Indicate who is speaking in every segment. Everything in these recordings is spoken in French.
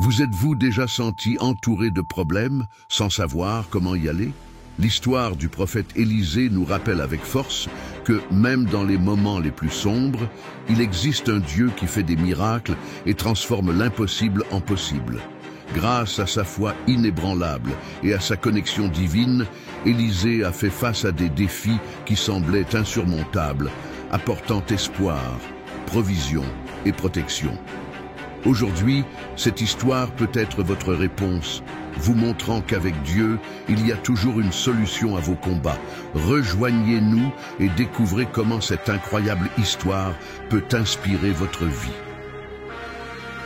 Speaker 1: Vous êtes-vous déjà senti entouré de problèmes, sans savoir comment y aller? L'histoire du prophète Élisée nous rappelle avec force que, même dans les moments les plus sombres, il existe un Dieu qui fait des miracles et transforme l'impossible en possible. Grâce à sa foi inébranlable et à sa connexion divine, Élisée a fait face à des défis qui semblaient insurmontables, apportant espoir, provision et protection. Aujourd'hui, cette histoire peut être votre réponse, vous montrant qu'avec Dieu, il y a toujours une solution à vos combats. Rejoignez-nous et découvrez comment cette incroyable histoire peut inspirer votre vie.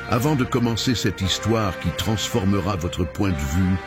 Speaker 1: Avant de commencer cette histoire qui transformera votre point de vue,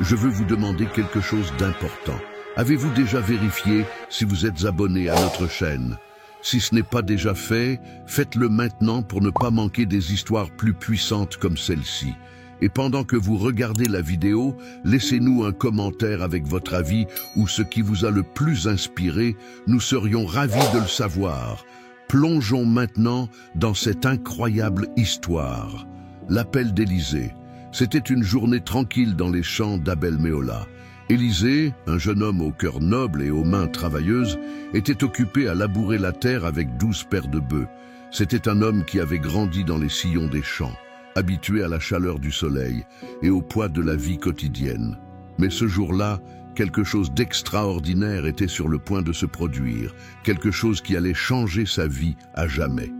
Speaker 1: je veux vous demander quelque chose d'important. Avez-vous déjà vérifié si vous êtes abonné à notre chaîne? Si ce n'est pas déjà fait, faites-le maintenant pour ne pas manquer des histoires plus puissantes comme celle-ci. Et pendant que vous regardez la vidéo, laissez-nous un commentaire avec votre avis ou ce qui vous a le plus inspiré. Nous serions ravis de le savoir. Plongeons maintenant dans cette incroyable histoire. L'appel d'Élisée. C'était une journée tranquille dans les champs d'Abel-Méhola. Élisée, un jeune homme au cœur noble et aux mains travailleuses, était occupé à labourer la terre avec 12 paires de bœufs. C'était un homme qui avait grandi dans les sillons des champs, habitué à la chaleur du soleil et au poids de la vie quotidienne. Mais ce jour-là, quelque chose d'extraordinaire était sur le point de se produire, quelque chose qui allait changer sa vie à jamais.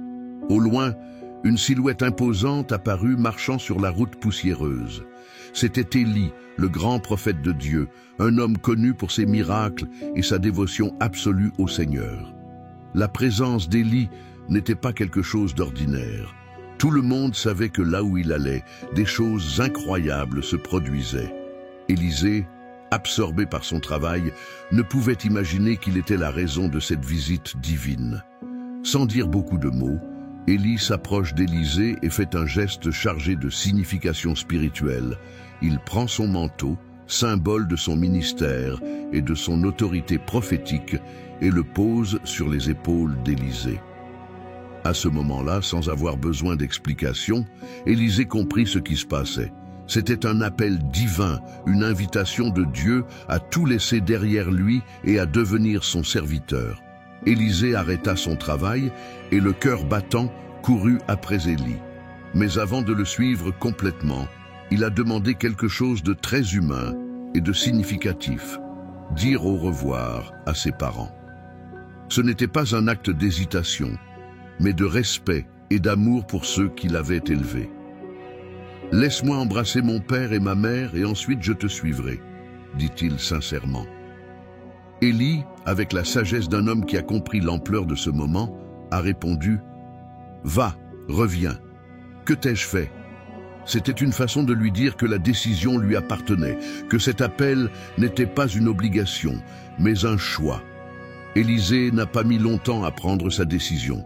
Speaker 1: Au loin, une silhouette imposante apparut marchant sur la route poussiéreuse. C'était Élie, le grand prophète de Dieu, un homme connu pour ses miracles et sa dévotion absolue au Seigneur. La présence d'Élie n'était pas quelque chose d'ordinaire. Tout le monde savait que là où il allait, des choses incroyables se produisaient. Élisée, absorbé par son travail, ne pouvait imaginer qu'il était la raison de cette visite divine. Sans dire beaucoup de mots, Élie s'approche d'Élisée et fait un geste chargé de signification spirituelle. Il prend son manteau, symbole de son ministère et de son autorité prophétique, et le pose sur les épaules d'Élisée. À ce moment-là, sans avoir besoin d'explication, Élisée comprit ce qui se passait. C'était un appel divin, une invitation de Dieu à tout laisser derrière lui et à devenir son serviteur. Élisée arrêta son travail et le cœur battant courut après Élie. Mais avant de le suivre complètement, il a demandé quelque chose de très humain et de significatif, dire au revoir à ses parents. Ce n'était pas un acte d'hésitation, mais de respect et d'amour pour ceux qui l'avaient élevé. « Laisse-moi embrasser mon père et ma mère et ensuite je te suivrai », dit-il sincèrement. Élie, avec la sagesse d'un homme qui a compris l'ampleur de ce moment, a répondu « Va, reviens. Que t'ai-je fait ?» C'était une façon de lui dire que la décision lui appartenait, que cet appel n'était pas une obligation, mais un choix. Élisée n'a pas mis longtemps à prendre sa décision.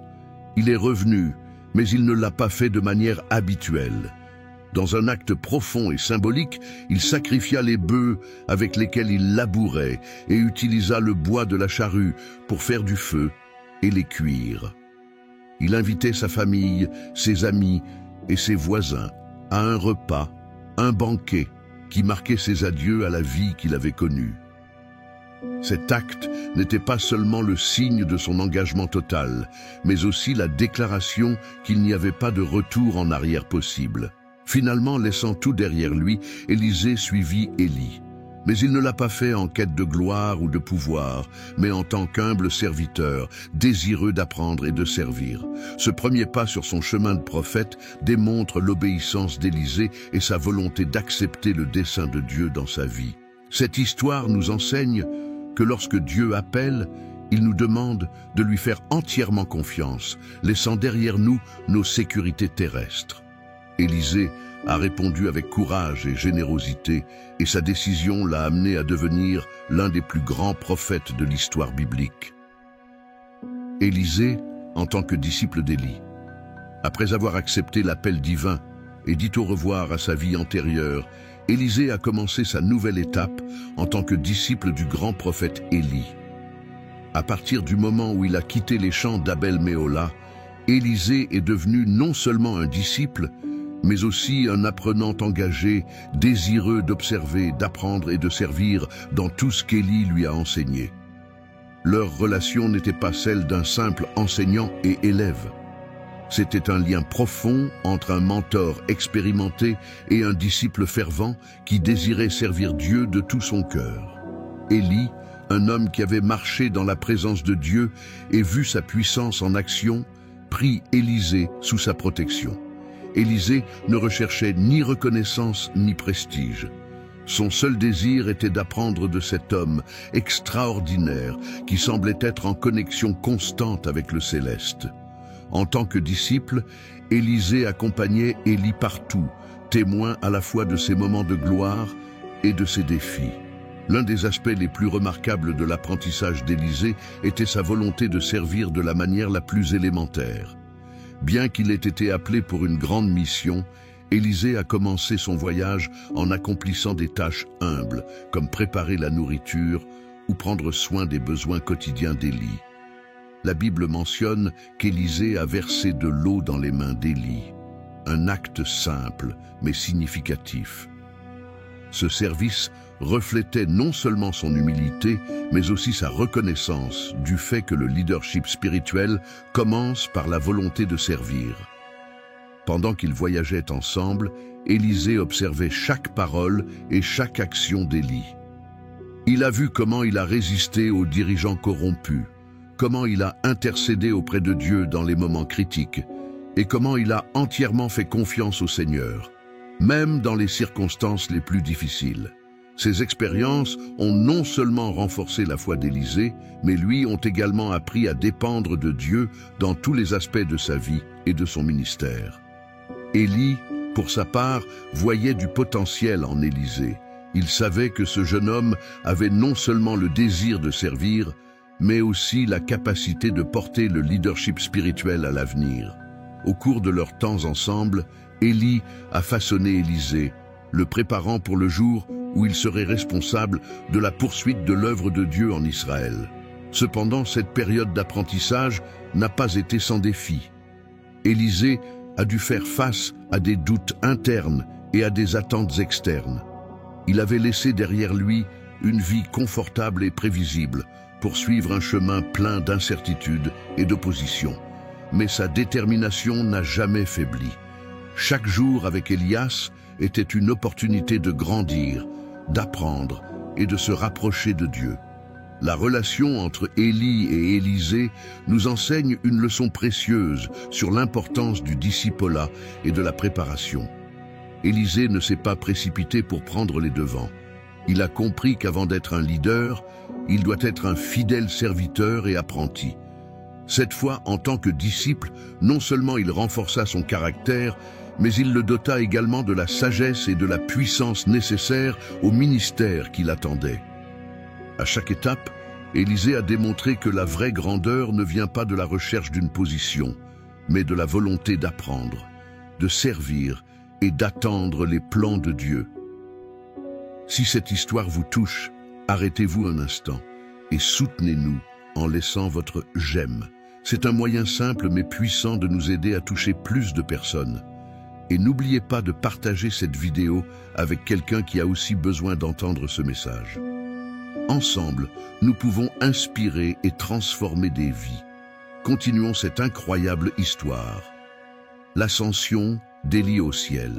Speaker 1: Il est revenu, mais il ne l'a pas fait de manière habituelle. Dans un acte profond et symbolique, il sacrifia les bœufs avec lesquels il labourait et utilisa le bois de la charrue pour faire du feu et les cuire. Il invitait sa famille, ses amis et ses voisins à un repas, un banquet qui marquait ses adieux à la vie qu'il avait connue. Cet acte n'était pas seulement le signe de son engagement total, mais aussi la déclaration qu'il n'y avait pas de retour en arrière possible. Finalement, laissant tout derrière lui, Élisée suivit Élie. Mais il ne l'a pas fait en quête de gloire ou de pouvoir, mais en tant qu'humble serviteur, désireux d'apprendre et de servir. Ce premier pas sur son chemin de prophète démontre l'obéissance d'Élisée et sa volonté d'accepter le dessein de Dieu dans sa vie. Cette histoire nous enseigne que lorsque Dieu appelle, il nous demande de lui faire entièrement confiance, laissant derrière nous nos sécurités terrestres. Élisée a répondu avec courage et générosité, et sa décision l'a amené à devenir l'un des plus grands prophètes de l'histoire biblique. Élisée, en tant que disciple d'Élie, après avoir accepté l'appel divin et dit au revoir à sa vie antérieure, Élisée a commencé sa nouvelle étape en tant que disciple du grand prophète Élie. À partir du moment où il a quitté les champs d'Abel-Méhola, Élisée est devenu non seulement un disciple, mais aussi un apprenant engagé, désireux d'observer, d'apprendre et de servir dans tout ce qu'Élie lui a enseigné. Leur relation n'était pas celle d'un simple enseignant et élève. C'était un lien profond entre un mentor expérimenté et un disciple fervent qui désirait servir Dieu de tout son cœur. Élie, un homme qui avait marché dans la présence de Dieu et vu sa puissance en action, prit Élisée sous sa protection. Élisée ne recherchait ni reconnaissance ni prestige. Son seul désir était d'apprendre de cet homme extraordinaire qui semblait être en connexion constante avec le céleste. En tant que disciple, Élisée accompagnait Élie partout, témoin à la fois de ses moments de gloire et de ses défis. L'un des aspects les plus remarquables de l'apprentissage d'Élisée était sa volonté de servir de la manière la plus élémentaire. Bien qu'il ait été appelé pour une grande mission, Élisée a commencé son voyage en accomplissant des tâches humbles, comme préparer la nourriture ou prendre soin des besoins quotidiens d'Élie. La Bible mentionne qu'Élisée a versé de l'eau dans les mains d'Élie, un acte simple mais significatif. Ce service reflétait non seulement son humilité, mais aussi sa reconnaissance du fait que le leadership spirituel commence par la volonté de servir. Pendant qu'ils voyageaient ensemble, Élisée observait chaque parole et chaque action d'Élie. Il a vu comment il a résisté aux dirigeants corrompus, comment il a intercédé auprès de Dieu dans les moments critiques, et comment il a entièrement fait confiance au Seigneur, même dans les circonstances les plus difficiles. Ces expériences ont non seulement renforcé la foi d'Élisée, mais lui ont également appris à dépendre de Dieu dans tous les aspects de sa vie et de son ministère. Élie, pour sa part, voyait du potentiel en Élisée. Il savait que ce jeune homme avait non seulement le désir de servir, mais aussi la capacité de porter le leadership spirituel à l'avenir. Au cours de leur temps ensemble, Élie a façonné Élisée, le préparant pour le jour où il serait responsable de la poursuite de l'œuvre de Dieu en Israël. Cependant, cette période d'apprentissage n'a pas été sans défi. Élisée a dû faire face à des doutes internes et à des attentes externes. Il avait laissé derrière lui une vie confortable et prévisible pour suivre un chemin plein d'incertitudes et d'opposition. Mais sa détermination n'a jamais faibli. Chaque jour avec Élias était une opportunité de grandir, d'apprendre et de se rapprocher de Dieu. La relation entre Élie et Élisée nous enseigne une leçon précieuse sur l'importance du discipolat et de la préparation. Élisée ne s'est pas précipité pour prendre les devants. Il a compris qu'avant d'être un leader, il doit être un fidèle serviteur et apprenti. Cette fois, en tant que disciple, non seulement il renforça son caractère, mais il le dota également de la sagesse et de la puissance nécessaires au ministère qui l'attendait. À chaque étape, Élisée a démontré que la vraie grandeur ne vient pas de la recherche d'une position, mais de la volonté d'apprendre, de servir et d'attendre les plans de Dieu. Si cette histoire vous touche, arrêtez-vous un instant et soutenez-nous en laissant votre « j'aime ». C'est un moyen simple mais puissant de nous aider à toucher plus de personnes. Et n'oubliez pas de partager cette vidéo avec quelqu'un qui a aussi besoin d'entendre ce message. Ensemble, nous pouvons inspirer et transformer des vies. Continuons cette incroyable histoire. L'ascension d'Élie au ciel.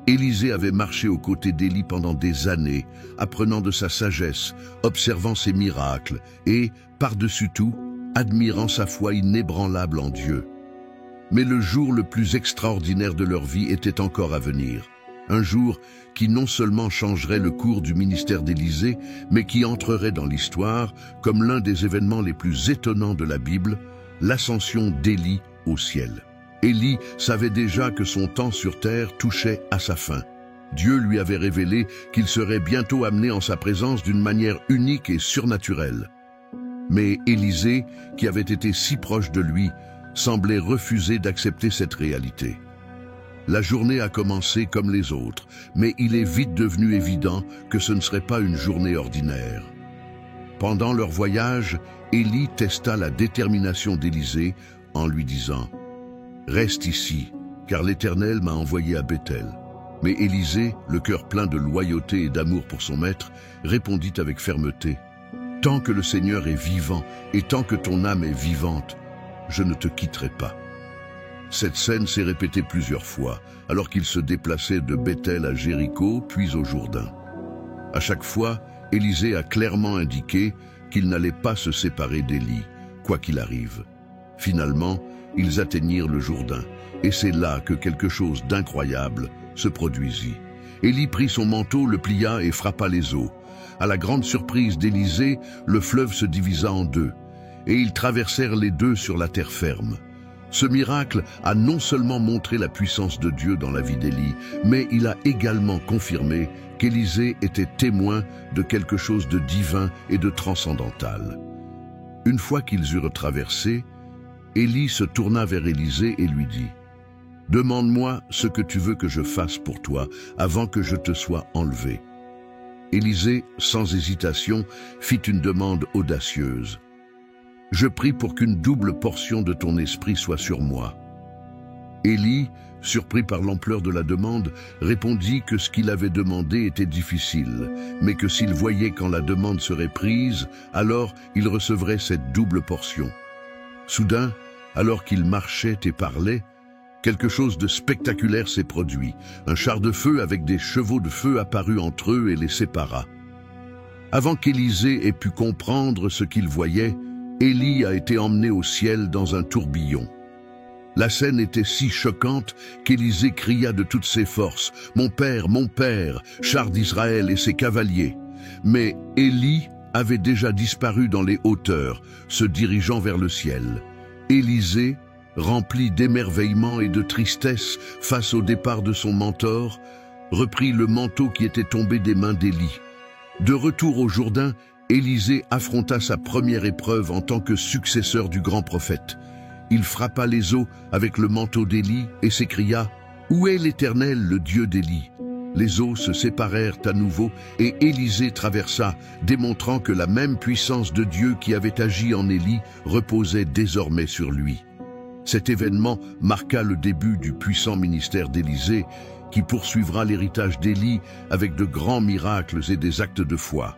Speaker 1: Élisée avait marché aux côtés d'Élie pendant des années, apprenant de sa sagesse, observant ses miracles et, par-dessus tout, admirant sa foi inébranlable en Dieu. Mais le jour le plus extraordinaire de leur vie était encore à venir. Un jour qui non seulement changerait le cours du ministère d'Élisée, mais qui entrerait dans l'histoire comme l'un des événements les plus étonnants de la Bible, l'ascension d'Élie au ciel. Élie savait déjà que son temps sur terre touchait à sa fin. Dieu lui avait révélé qu'il serait bientôt amené en sa présence d'une manière unique et surnaturelle. Mais Élisée, qui avait été si proche de lui, semblait refuser d'accepter cette réalité. La journée a commencé comme les autres, mais il est vite devenu évident que ce ne serait pas une journée ordinaire. Pendant leur voyage, Élie testa la détermination d'Élisée en lui disant « Reste ici car l'Éternel m'a envoyé à Béthel. » Mais Élisée, le cœur plein de loyauté et d'amour pour son maître, répondit avec fermeté, « Tant que le Seigneur est vivant et tant que ton âme est vivante, je ne te quitterai pas. » Cette scène s'est répétée plusieurs fois, alors qu'il se déplaçait de Béthel à Jéricho, puis au Jourdain. À chaque fois, Élisée a clairement indiqué qu'il n'allait pas se séparer d'Élie, quoi qu'il arrive. Finalement, ils atteignirent le Jourdain, et c'est là que quelque chose d'incroyable se produisit. Élie prit son manteau, le plia et frappa les eaux. À la grande surprise d'Élisée, le fleuve se divisa en deux, et ils traversèrent les deux sur la terre ferme. Ce miracle a non seulement montré la puissance de Dieu dans la vie d'Élie, mais il a également confirmé qu'Élisée était témoin de quelque chose de divin et de transcendantal. Une fois qu'ils eurent traversé, Élie se tourna vers Élisée et lui dit, « Demande-moi ce que tu veux que je fasse pour toi avant que je te sois enlevé. » Élisée, sans hésitation, fit une demande audacieuse. « Je prie pour qu'une double portion de ton esprit soit sur moi. » Élie, surpris par l'ampleur de la demande, répondit que ce qu'il avait demandé était difficile, mais que s'il voyait quand la demande serait prise, alors il recevrait cette double portion. Soudain, alors qu'il marchait et parlait, quelque chose de spectaculaire s'est produit. Un char de feu avec des chevaux de feu apparut entre eux et les sépara. Avant qu'Élisée ait pu comprendre ce qu'il voyait, Élie a été emmené au ciel dans un tourbillon. La scène était si choquante qu'Élisée cria de toutes ses forces, « Mon père, char d'Israël et ses cavaliers !» Mais Élie avait déjà disparu dans les hauteurs, se dirigeant vers le ciel. Élisée, rempli d'émerveillement et de tristesse face au départ de son mentor, reprit le manteau qui était tombé des mains d'Élie. De retour au Jourdain, Élisée affronta sa première épreuve en tant que successeur du grand prophète. Il frappa les eaux avec le manteau d'Élie et s'écria « Où est l'Éternel, le Dieu d'Élie ?» Les eaux se séparèrent à nouveau et Élisée traversa, démontrant que la même puissance de Dieu qui avait agi en Élie reposait désormais sur lui. Cet événement marqua le début du puissant ministère d'Élisée, qui poursuivra l'héritage d'Élie avec de grands miracles et des actes de foi.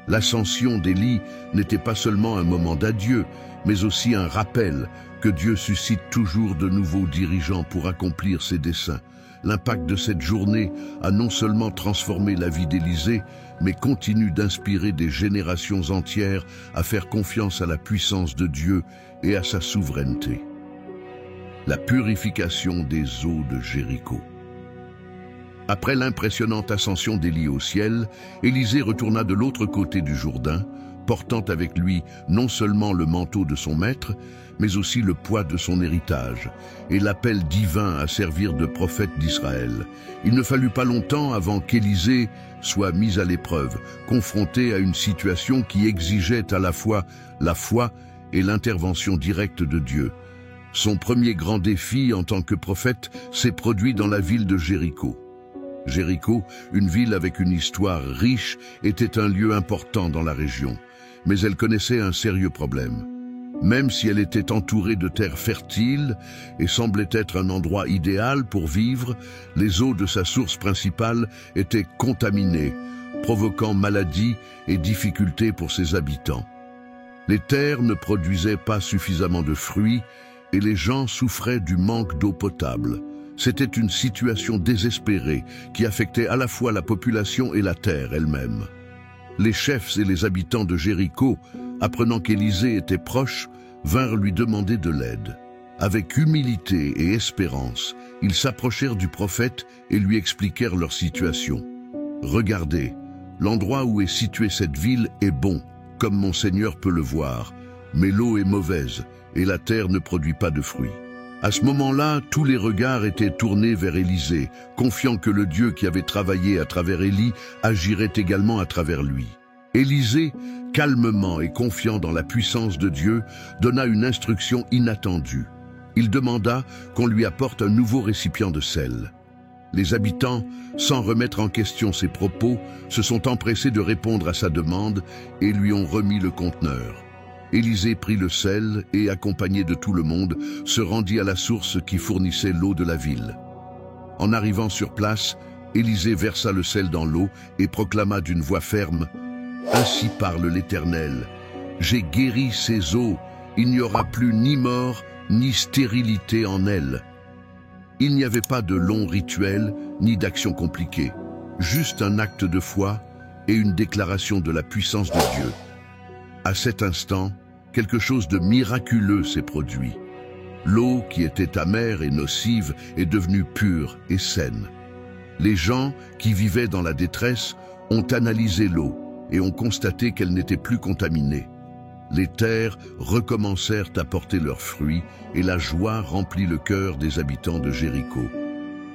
Speaker 1: L'ascension d'Élie n'était pas seulement un moment d'adieu, mais aussi un rappel que Dieu suscite toujours de nouveaux dirigeants pour accomplir ses desseins. L'impact de cette journée a non seulement transformé la vie d'Élisée, mais continue d'inspirer des générations entières à faire confiance à la puissance de Dieu et à sa souveraineté. La purification des eaux de Jéricho. Après l'impressionnante ascension d'Élie au ciel, Élisée retourna de l'autre côté du Jourdain, portant avec lui non seulement le manteau de son maître, mais aussi le poids de son héritage, et l'appel divin à servir de prophète d'Israël. Il ne fallut pas longtemps avant qu'Élisée soit mis à l'épreuve, confronté à une situation qui exigeait à la fois la foi et l'intervention directe de Dieu. Son premier grand défi en tant que prophète s'est produit dans la ville de Jéricho. Jéricho, une ville avec une histoire riche, était un lieu important dans la région, mais elle connaissait un sérieux problème. Même si elle était entourée de terres fertiles et semblait être un endroit idéal pour vivre, les eaux de sa source principale étaient contaminées, provoquant maladies et difficultés pour ses habitants. Les terres ne produisaient pas suffisamment de fruits et les gens souffraient du manque d'eau potable. C'était une situation désespérée qui affectait à la fois la population et la terre elle-même. Les chefs et les habitants de Jéricho, apprenant qu'Élisée était proche, vinrent lui demander de l'aide. Avec humilité et espérance, ils s'approchèrent du prophète et lui expliquèrent leur situation. « Regardez, l'endroit où est située cette ville est bon, comme mon Seigneur peut le voir, mais l'eau est mauvaise et la terre ne produit pas de fruits. » À ce moment-là, tous les regards étaient tournés vers Élisée, confiant que le Dieu qui avait travaillé à travers Élie agirait également à travers lui. Élisée, calmement et confiant dans la puissance de Dieu, donna une instruction inattendue. Il demanda qu'on lui apporte un nouveau récipient de sel. Les habitants, sans remettre en question ses propos, se sont empressés de répondre à sa demande et lui ont remis le conteneur. Élisée prit le sel et, accompagné de tout le monde, se rendit à la source qui fournissait l'eau de la ville. En arrivant sur place, Élisée versa le sel dans l'eau et proclama d'une voix ferme « Ainsi parle l'Éternel, j'ai guéri ces eaux, il n'y aura plus ni mort ni stérilité en elles. » Il n'y avait pas de long rituel ni d'action compliquée, juste un acte de foi et une déclaration de la puissance de Dieu. À cet instant, quelque chose de miraculeux s'est produit. L'eau, qui était amère et nocive, est devenue pure et saine. Les gens qui vivaient dans la détresse ont analysé l'eau et ont constaté qu'elle n'était plus contaminée. Les terres recommencèrent à porter leurs fruits et la joie remplit le cœur des habitants de Jéricho.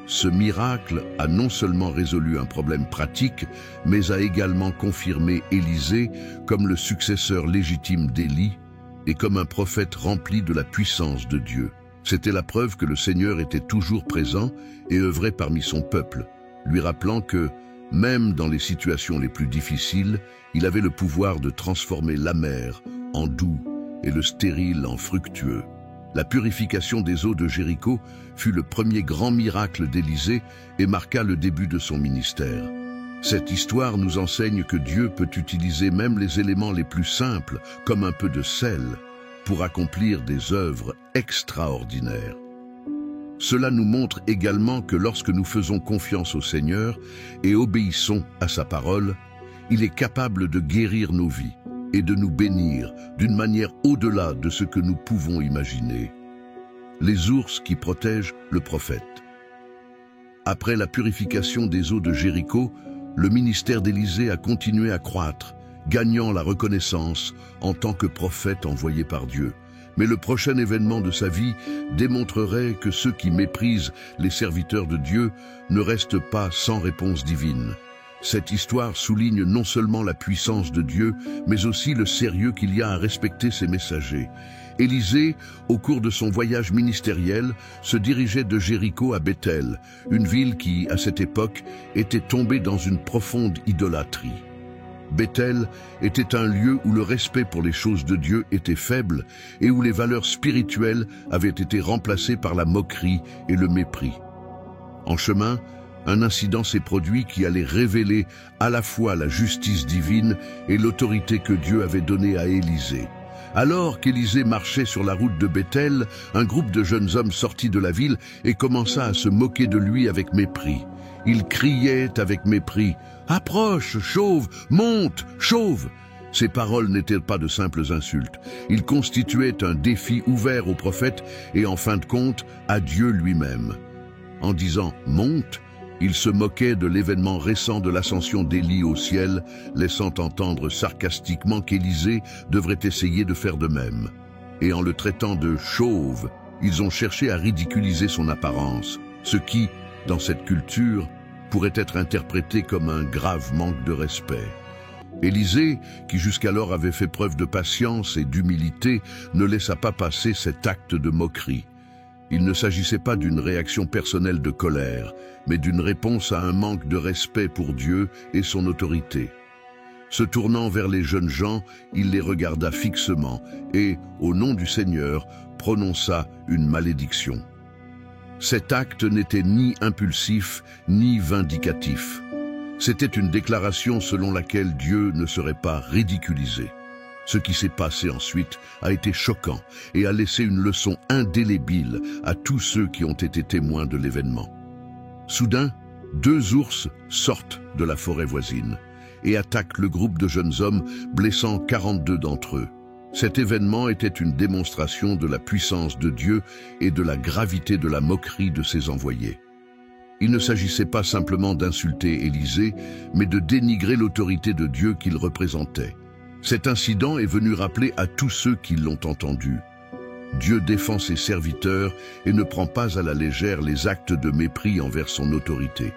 Speaker 1: Ce miracle a non seulement résolu un problème pratique, mais a également confirmé Élisée comme le successeur légitime d'Élie et comme un prophète rempli de la puissance de Dieu. C'était la preuve que le Seigneur était toujours présent et œuvrait parmi son peuple, lui rappelant que, même dans les situations les plus difficiles, il avait le pouvoir de transformer l'amer en doux et le stérile en fructueux. La purification des eaux de Jéricho fut le premier grand miracle d'Élisée et marqua le début de son ministère. Cette histoire nous enseigne que Dieu peut utiliser même les éléments les plus simples, comme un peu de sel, pour accomplir des œuvres extraordinaires. Cela nous montre également que lorsque nous faisons confiance au Seigneur et obéissons à sa parole, il est capable de guérir nos vies et de nous bénir d'une manière au-delà de ce que nous pouvons imaginer. Les ours qui protègent le prophète. Après la purification des eaux de Jéricho, le ministère d'Élisée a continué à croître, gagnant la reconnaissance en tant que prophète envoyé par Dieu. Mais le prochain événement de sa vie démontrerait que ceux qui méprisent les serviteurs de Dieu ne restent pas sans réponse divine. Cette histoire souligne non seulement la puissance de Dieu, mais aussi le sérieux qu'il y a à respecter ses messagers. Élisée, au cours de son voyage ministériel, se dirigeait de Jéricho à Béthel, une ville qui, à cette époque, était tombée dans une profonde idolâtrie. Béthel était un lieu où le respect pour les choses de Dieu était faible et où les valeurs spirituelles avaient été remplacées par la moquerie et le mépris. En chemin, un incident s'est produit qui allait révéler à la fois la justice divine et l'autorité que Dieu avait donnée à Élisée. Alors qu'Élisée marchait sur la route de Béthel, un groupe de jeunes hommes sortit de la ville et commença à se moquer de lui avec mépris. Ils criaient avec mépris « Approche, chauve, monte, chauve !» Ces paroles n'étaient pas de simples insultes. Ils constituaient un défi ouvert au prophète et en fin de compte à Dieu lui-même. En disant « monte », il se moquait de l'événement récent de l'ascension d'Élie au ciel, laissant entendre sarcastiquement qu'Élisée devrait essayer de faire de même. Et en le traitant de chauve, ils ont cherché à ridiculiser son apparence, ce qui, dans cette culture, pourrait être interprété comme un grave manque de respect. Élisée, qui jusqu'alors avait fait preuve de patience et d'humilité, ne laissa pas passer cet acte de moquerie. Il ne s'agissait pas d'une réaction personnelle de colère, mais d'une réponse à un manque de respect pour Dieu et son autorité. Se tournant vers les jeunes gens, il les regarda fixement et, au nom du Seigneur, prononça une malédiction. Cet acte n'était ni impulsif, ni vindicatif. C'était une déclaration selon laquelle Dieu ne serait pas ridiculisé. Ce qui s'est passé ensuite a été choquant et a laissé une leçon indélébile à tous ceux qui ont été témoins de l'événement. Soudain, 2 ours sortent de la forêt voisine et attaquent le groupe de jeunes hommes, blessant 42 d'entre eux. Cet événement était une démonstration de la puissance de Dieu et de la gravité de la moquerie de ses envoyés. Il ne s'agissait pas simplement d'insulter Élisée, mais de dénigrer l'autorité de Dieu qu'il représentait. Cet incident est venu rappeler à tous ceux qui l'ont entendu. Dieu défend ses serviteurs et ne prend pas à la légère les actes de mépris envers son autorité.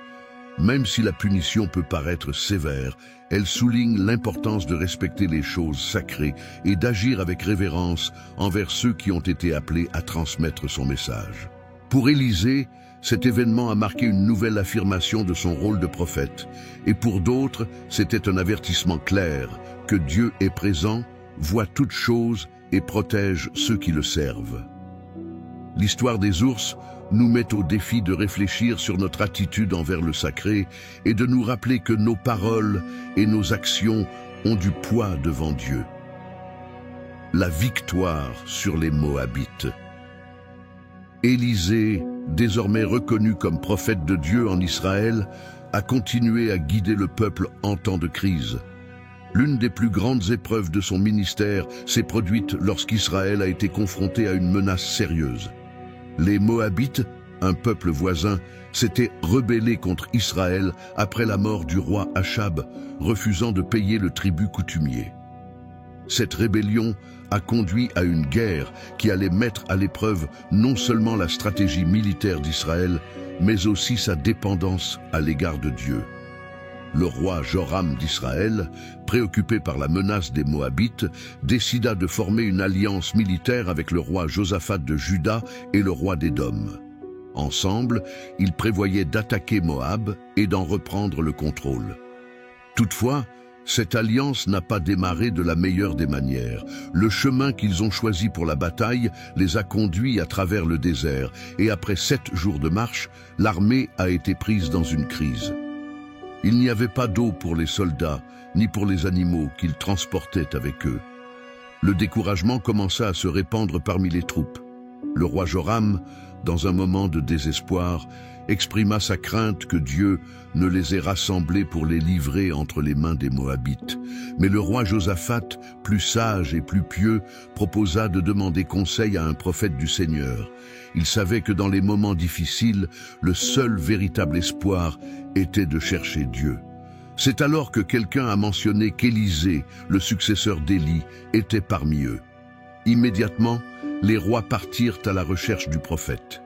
Speaker 1: Même si la punition peut paraître sévère, elle souligne l'importance de respecter les choses sacrées et d'agir avec révérence envers ceux qui ont été appelés à transmettre son message. Pour Élisée, cet événement a marqué une nouvelle affirmation de son rôle de prophète, et pour d'autres, c'était un avertissement clair que Dieu est présent voit toutes choses et protège ceux qui le servent. L'histoire des ours nous met au défi de réfléchir sur notre attitude envers le sacré et de nous rappeler que nos paroles et nos actions ont du poids devant Dieu. La victoire sur les Moabites. Élisée, désormais reconnu comme prophète de Dieu en Israël, a continué à guider le peuple en temps de crise. L'une des plus grandes épreuves de son ministère s'est produite lorsqu'Israël a été confronté à une menace sérieuse. Les Moabites, un peuple voisin, s'étaient rebellés contre Israël après la mort du roi Achab, refusant de payer le tribut coutumier. Cette rébellion a conduit à une guerre qui allait mettre à l'épreuve non seulement la stratégie militaire d'Israël, mais aussi sa dépendance à l'égard de Dieu. Le roi Joram d'Israël, préoccupé par la menace des Moabites, décida de former une alliance militaire avec le roi Josaphat de Juda et le roi d'Édom. Ensemble, ils prévoyaient d'attaquer Moab et d'en reprendre le contrôle. Toutefois, cette alliance n'a pas démarré de la meilleure des manières. Le chemin qu'ils ont choisi pour la bataille les a conduits à travers le désert, et après 7 jours de marche, l'armée a été prise dans une crise. Il n'y avait pas d'eau pour les soldats, ni pour les animaux qu'ils transportaient avec eux. Le découragement commença à se répandre parmi les troupes. Le roi Joram, dans un moment de désespoir, exprima sa crainte que Dieu ne les ait rassemblés pour les livrer entre les mains des Moabites. Mais le roi Josaphat, plus sage et plus pieux, proposa de demander conseil à un prophète du Seigneur. Il savait que dans les moments difficiles, le seul véritable espoir était de chercher Dieu. C'est alors que quelqu'un a mentionné qu'Élisée, le successeur d'Élie, était parmi eux. Immédiatement, les rois partirent à la recherche du prophète.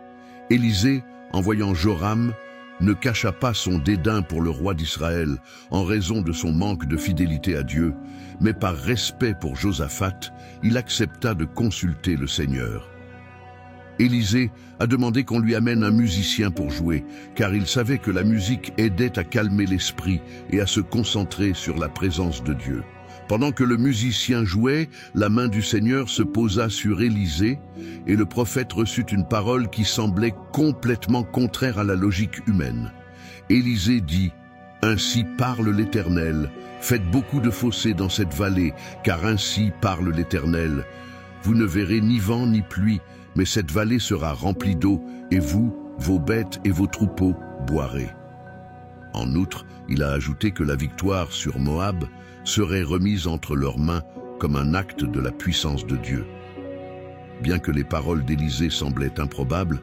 Speaker 1: Élisée, en voyant Joram, ne cacha pas son dédain pour le roi d'Israël en raison de son manque de fidélité à Dieu, mais par respect pour Josaphat, il accepta de consulter le Seigneur. Élisée a demandé qu'on lui amène un musicien pour jouer, car il savait que la musique aidait à calmer l'esprit et à se concentrer sur la présence de Dieu. Pendant que le musicien jouait, la main du Seigneur se posa sur Élisée et le prophète reçut une parole qui semblait complètement contraire à la logique humaine. Élisée dit « Ainsi parle l'Éternel, faites beaucoup de fossés dans cette vallée, car ainsi parle l'Éternel. Vous ne verrez ni vent ni pluie, mais cette vallée sera remplie d'eau, et vous, vos bêtes et vos troupeaux boirez. » En outre, il a ajouté que la victoire sur Moab serait remise entre leurs mains comme un acte de la puissance de Dieu. Bien que les paroles d'Élisée semblaient improbables,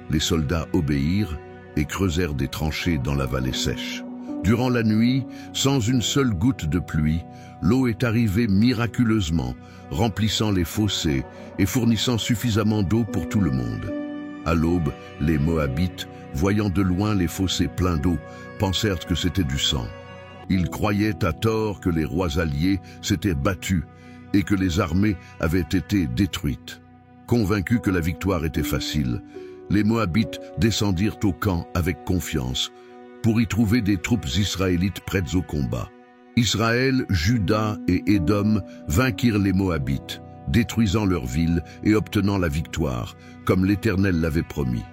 Speaker 1: les soldats obéirent et creusèrent des tranchées dans la vallée sèche. Durant la nuit, sans une seule goutte de pluie, l'eau est arrivée miraculeusement, remplissant les fossés et fournissant suffisamment d'eau pour tout le monde. À l'aube, les Moabites, voyant de loin les fossés pleins d'eau, pensèrent que c'était du sang. Ils croyaient à tort que les rois alliés s'étaient battus et que les armées avaient été détruites. Convaincus que la victoire était facile, les Moabites descendirent au camp avec confiance pour y trouver des troupes israélites prêtes au combat. Israël, Juda et Édom vainquirent les Moabites, détruisant leurs villes et obtenant la victoire, comme l'Éternel l'avait promis.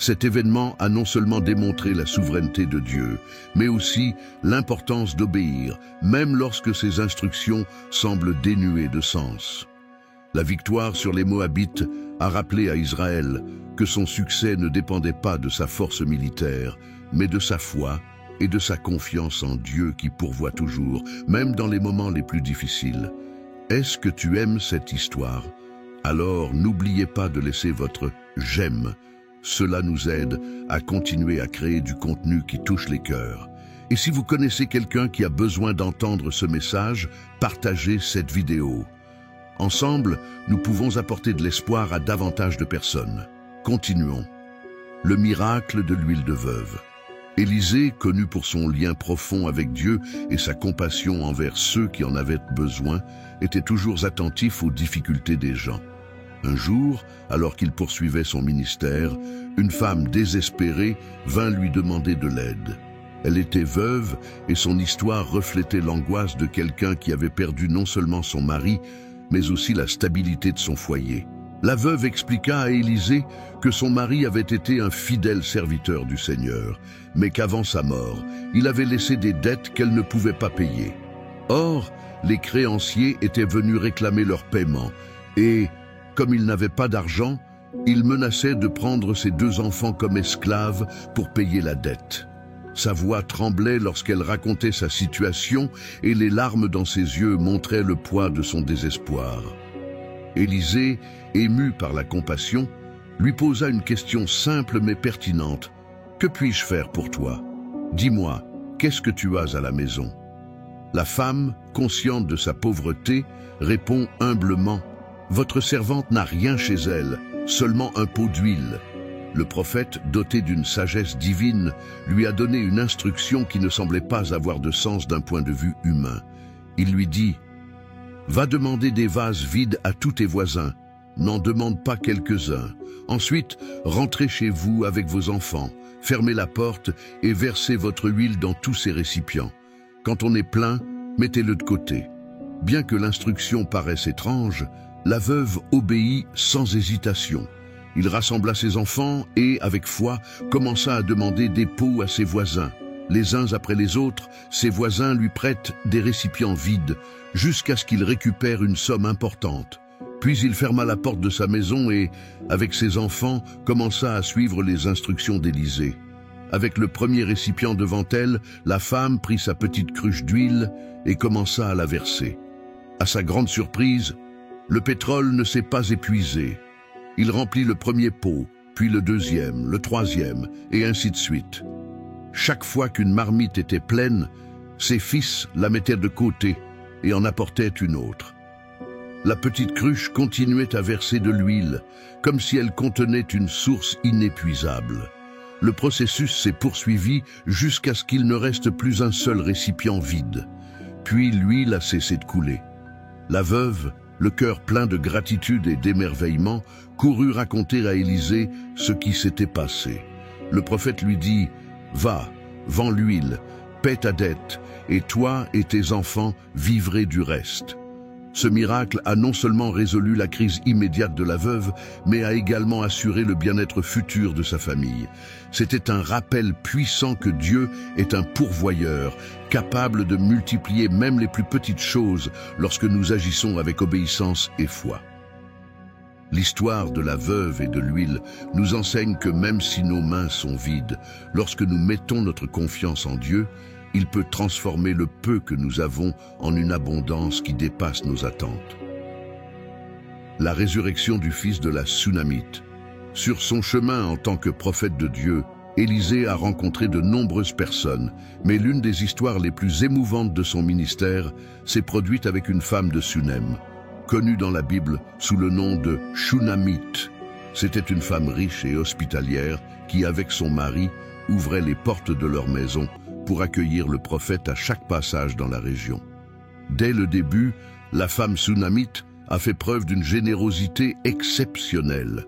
Speaker 1: Cet événement a non seulement démontré la souveraineté de Dieu, mais aussi l'importance d'obéir, même lorsque ses instructions semblent dénuées de sens. La victoire sur les Moabites a rappelé à Israël que son succès ne dépendait pas de sa force militaire, mais de sa foi et de sa confiance en Dieu qui pourvoit toujours, même dans les moments les plus difficiles. Est-ce que tu aimes cette histoire? Alors n'oubliez pas de laisser votre « j'aime ». Cela nous aide à continuer à créer du contenu qui touche les cœurs. Et si vous connaissez quelqu'un qui a besoin d'entendre ce message, partagez cette vidéo. Ensemble, nous pouvons apporter de l'espoir à davantage de personnes. Continuons. Le miracle de l'huile de veuve. Élisée, connu pour son lien profond avec Dieu et sa compassion envers ceux qui en avaient besoin, était toujours attentif aux difficultés des gens. Un jour, alors qu'il poursuivait son ministère, une femme désespérée vint lui demander de l'aide. Elle était veuve et son histoire reflétait l'angoisse de quelqu'un qui avait perdu non seulement son mari, mais aussi la stabilité de son foyer. La veuve expliqua à Élisée que son mari avait été un fidèle serviteur du Seigneur, mais qu'avant sa mort, il avait laissé des dettes qu'elle ne pouvait pas payer. Or, les créanciers étaient venus réclamer leur paiement et, comme ils n'avaient pas d'argent, ils menaçaient de prendre ses 2 enfants comme esclaves pour payer la dette. Sa voix tremblait lorsqu'elle racontait sa situation et les larmes dans ses yeux montraient le poids de son désespoir. Élisée, ému par la compassion, lui posa une question simple mais pertinente. « Que puis-je faire pour toi? Dis-moi, qu'est-ce que tu as à la maison ?» La femme, consciente de sa pauvreté, répond humblement « Votre servante n'a rien chez elle, seulement un pot d'huile. » Le prophète, doté d'une sagesse divine, lui a donné une instruction qui ne semblait pas avoir de sens d'un point de vue humain. Il lui dit « Va demander des vases vides à tous tes voisins, n'en demande pas quelques-uns. Ensuite, rentrez chez vous avec vos enfants, fermez la porte et versez votre huile dans tous ces récipients. Quand on est plein, mettez-le de côté. » Bien que l'instruction paraisse étrange, la veuve obéit sans hésitation. Il rassembla ses enfants et, avec foi, commença à demander des pots à ses voisins. Les uns après les autres, ses voisins lui prêtent des récipients vides, jusqu'à ce qu'il récupère une somme importante. Puis il ferma la porte de sa maison et, avec ses enfants, commença à suivre les instructions d'Élisée. Avec le premier récipient devant elle, la femme prit sa petite cruche d'huile et commença à la verser. À sa grande surprise, le pétrole ne s'est pas épuisé. Il remplit le premier pot, puis le deuxième, le troisième, et ainsi de suite. Chaque fois qu'une marmite était pleine, ses fils la mettaient de côté et en apportaient une autre. La petite cruche continuait à verser de l'huile, comme si elle contenait une source inépuisable. Le processus s'est poursuivi jusqu'à ce qu'il ne reste plus un seul récipient vide. Puis l'huile a cessé de couler. La veuve, le cœur plein de gratitude et d'émerveillement, courut raconter à Élisée ce qui s'était passé. Le prophète lui dit « Va, vends l'huile, paie ta dette, et toi et tes enfants vivrez du reste. » Ce miracle a non seulement résolu la crise immédiate de la veuve, mais a également assuré le bien-être futur de sa famille. C'était un rappel puissant que Dieu est un pourvoyeur, capable de multiplier même les plus petites choses lorsque nous agissons avec obéissance et foi. L'histoire de la veuve et de l'huile nous enseigne que même si nos mains sont vides, lorsque nous mettons notre confiance en Dieu, il peut transformer le peu que nous avons en une abondance qui dépasse nos attentes. La résurrection du fils de la Sunamite. Sur son chemin en tant que prophète de Dieu, Élisée a rencontré de nombreuses personnes, mais l'une des histoires les plus émouvantes de son ministère s'est produite avec une femme de Sunem, connue dans la Bible sous le nom de Shunamite. C'était une femme riche et hospitalière qui, avec son mari, ouvrait les portes de leur maison pour accueillir le prophète à chaque passage dans la région. Dès le début, la femme Sunamite a fait preuve d'une générosité exceptionnelle.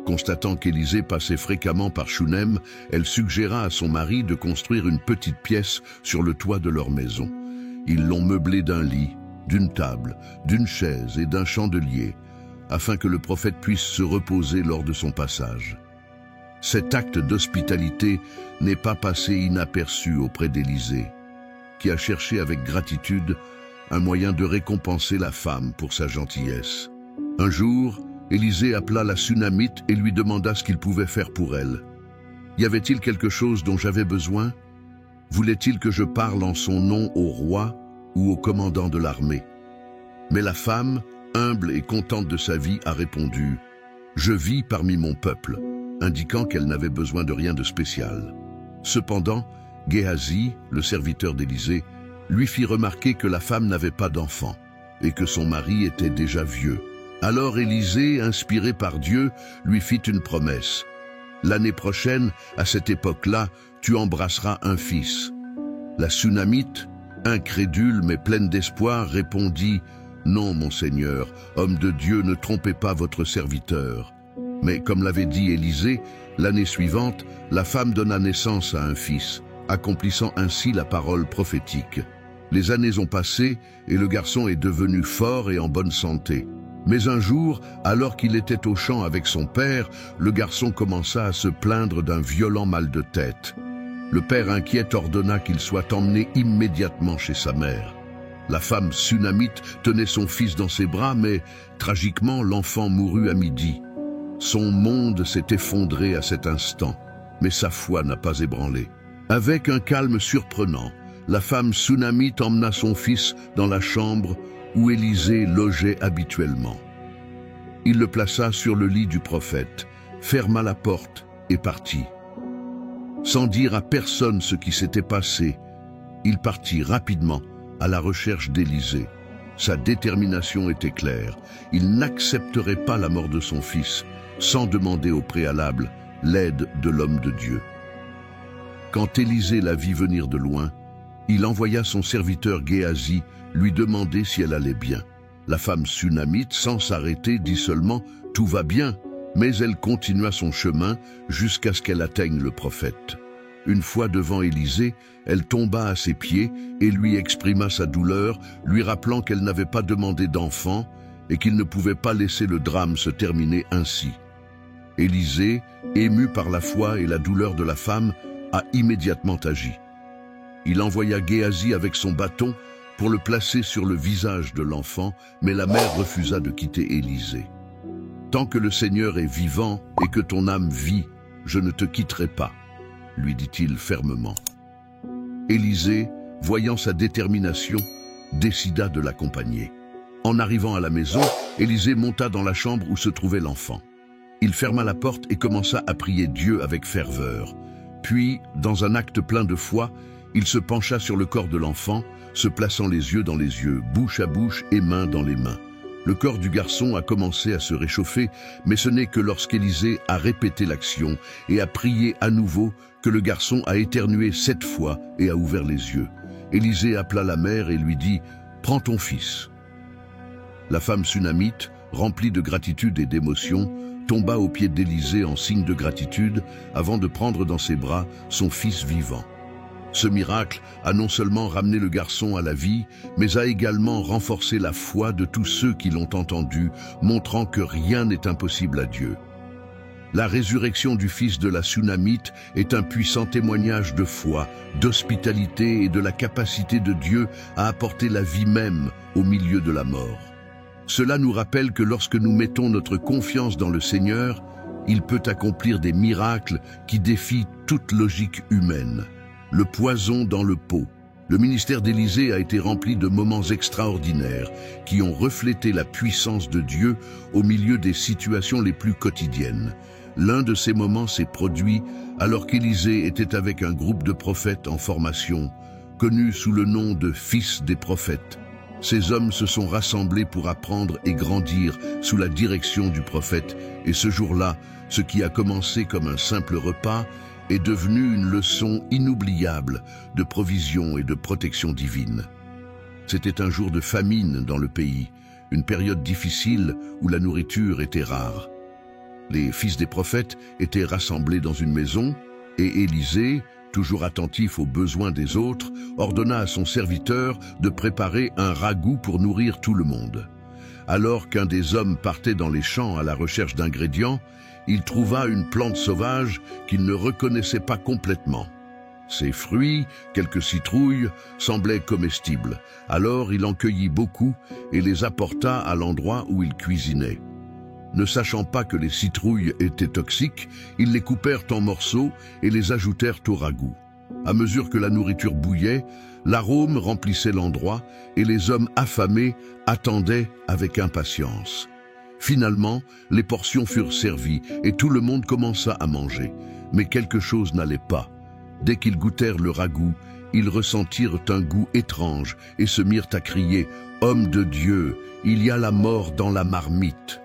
Speaker 1: Constatant qu'Élisée passait fréquemment par Shunem, elle suggéra à son mari de construire une petite pièce sur le toit de leur maison. Ils l'ont meublée d'un lit, d'une table, d'une chaise et d'un chandelier, afin que le prophète puisse se reposer lors de son passage. Cet acte d'hospitalité n'est pas passé inaperçu auprès d'Élisée, qui a cherché avec gratitude un moyen de récompenser la femme pour sa gentillesse. Un jour, Élisée appela la Sunamite et lui demanda ce qu'il pouvait faire pour elle. Y avait-il quelque chose dont j'avais besoin? Voulait-il que je parle en son nom au roi ou au commandant de l'armée? Mais la femme, humble et contente de sa vie, a répondu « Je vis parmi mon peuple », indiquant qu'elle n'avait besoin de rien de spécial. Cependant, Géhazi, le serviteur d'Élisée, lui fit remarquer que la femme n'avait pas d'enfant et que son mari était déjà vieux. Alors Élisée, inspiré par Dieu, lui fit une promesse. « L'année prochaine, à cette époque-là, tu embrasseras un fils. » La Sunamite, incrédule mais pleine d'espoir, répondit « Non, mon Seigneur, homme de Dieu, ne trompez pas votre serviteur. » Mais comme l'avait dit Élisée, l'année suivante, la femme donna naissance à un fils, accomplissant ainsi la parole prophétique. Les années ont passé et le garçon est devenu fort et en bonne santé. Mais un jour, alors qu'il était au champ avec son père, le garçon commença à se plaindre d'un violent mal de tête. Le père inquiet ordonna qu'il soit emmené immédiatement chez sa mère. La femme sunamite tenait son fils dans ses bras, mais tragiquement, l'enfant mourut à midi. Son monde s'est effondré à cet instant, mais sa foi n'a pas ébranlé. Avec un calme surprenant, la femme sunamite emmena son fils dans la chambre où Élisée logeait habituellement. Il le plaça sur le lit du prophète, ferma la porte et partit. Sans dire à personne ce qui s'était passé, il partit rapidement à la recherche d'Élisée. Sa détermination était claire. Il n'accepterait pas la mort de son fils, sans demander au préalable l'aide de l'homme de Dieu. Quand Élisée la vit venir de loin, il envoya son serviteur Géasi lui demander si elle allait bien. La femme sunamite, sans s'arrêter, dit seulement « Tout va bien », mais elle continua son chemin jusqu'à ce qu'elle atteigne le prophète. Une fois devant Élisée, elle tomba à ses pieds et lui exprima sa douleur, lui rappelant qu'elle n'avait pas demandé d'enfant et qu'il ne pouvait pas laisser le drame se terminer ainsi. Élisée, ému par la foi et la douleur de la femme, a immédiatement agi. Il envoya Géasi avec son bâton pour le placer sur le visage de l'enfant, mais la mère refusa de quitter Élisée. « Tant que le Seigneur est vivant et que ton âme vit, je ne te quitterai pas, » lui dit-il fermement. Élisée, voyant sa détermination, décida de l'accompagner. En arrivant à la maison, Élisée monta dans la chambre où se trouvait l'enfant. Il ferma la porte et commença à prier Dieu avec ferveur. Puis, dans un acte plein de foi, il se pencha sur le corps de l'enfant, se plaçant les yeux dans les yeux, bouche à bouche et main dans les mains. Le corps du garçon a commencé à se réchauffer, mais ce n'est que lorsqu'Élisée a répété l'action et a prié à nouveau que le garçon a éternué 7 fois et a ouvert les yeux. Élisée appela la mère et lui dit « Prends ton fils ». La femme sunamite, remplie de gratitude et d'émotion, tomba aux pieds d'Élisée en signe de gratitude avant de prendre dans ses bras son fils vivant. Ce miracle a non seulement ramené le garçon à la vie, mais a également renforcé la foi de tous ceux qui l'ont entendu, montrant que rien n'est impossible à Dieu. La résurrection du fils de la Sunamite est un puissant témoignage de foi, d'hospitalité et de la capacité de Dieu à apporter la vie même au milieu de la mort. Cela nous rappelle que lorsque nous mettons notre confiance dans le Seigneur, il peut accomplir des miracles qui défient toute logique humaine. Le poison dans le pot. Le ministère d'Élisée a été rempli de moments extraordinaires qui ont reflété la puissance de Dieu au milieu des situations les plus quotidiennes. L'un de ces moments s'est produit alors qu'Élisée était avec un groupe de prophètes en formation, connu sous le nom de Fils des prophètes. Ces hommes se sont rassemblés pour apprendre et grandir sous la direction du prophète, et ce jour-là, ce qui a commencé comme un simple repas est devenu une leçon inoubliable de provision et de protection divine. C'était un jour de famine dans le pays, une période difficile où la nourriture était rare. Les fils des prophètes étaient rassemblés dans une maison et Élisée, toujours attentif aux besoins des autres, ordonna à son serviteur de préparer un ragoût pour nourrir tout le monde. Alors qu'un des hommes partait dans les champs à la recherche d'ingrédients, il trouva une plante sauvage qu'il ne reconnaissait pas complètement. Ses fruits, quelques citrouilles, semblaient comestibles. Alors il en cueillit beaucoup et les apporta à l'endroit où il cuisinait. Ne sachant pas que les citrouilles étaient toxiques, ils les coupèrent en morceaux et les ajoutèrent au ragoût. À mesure que la nourriture bouillait, l'arôme remplissait l'endroit et les hommes affamés attendaient avec impatience. Finalement, les portions furent servies et tout le monde commença à manger. Mais quelque chose n'allait pas. Dès qu'ils goûtèrent le ragoût, ils ressentirent un goût étrange et se mirent à crier « Homme de Dieu, il y a la mort dans la marmite !»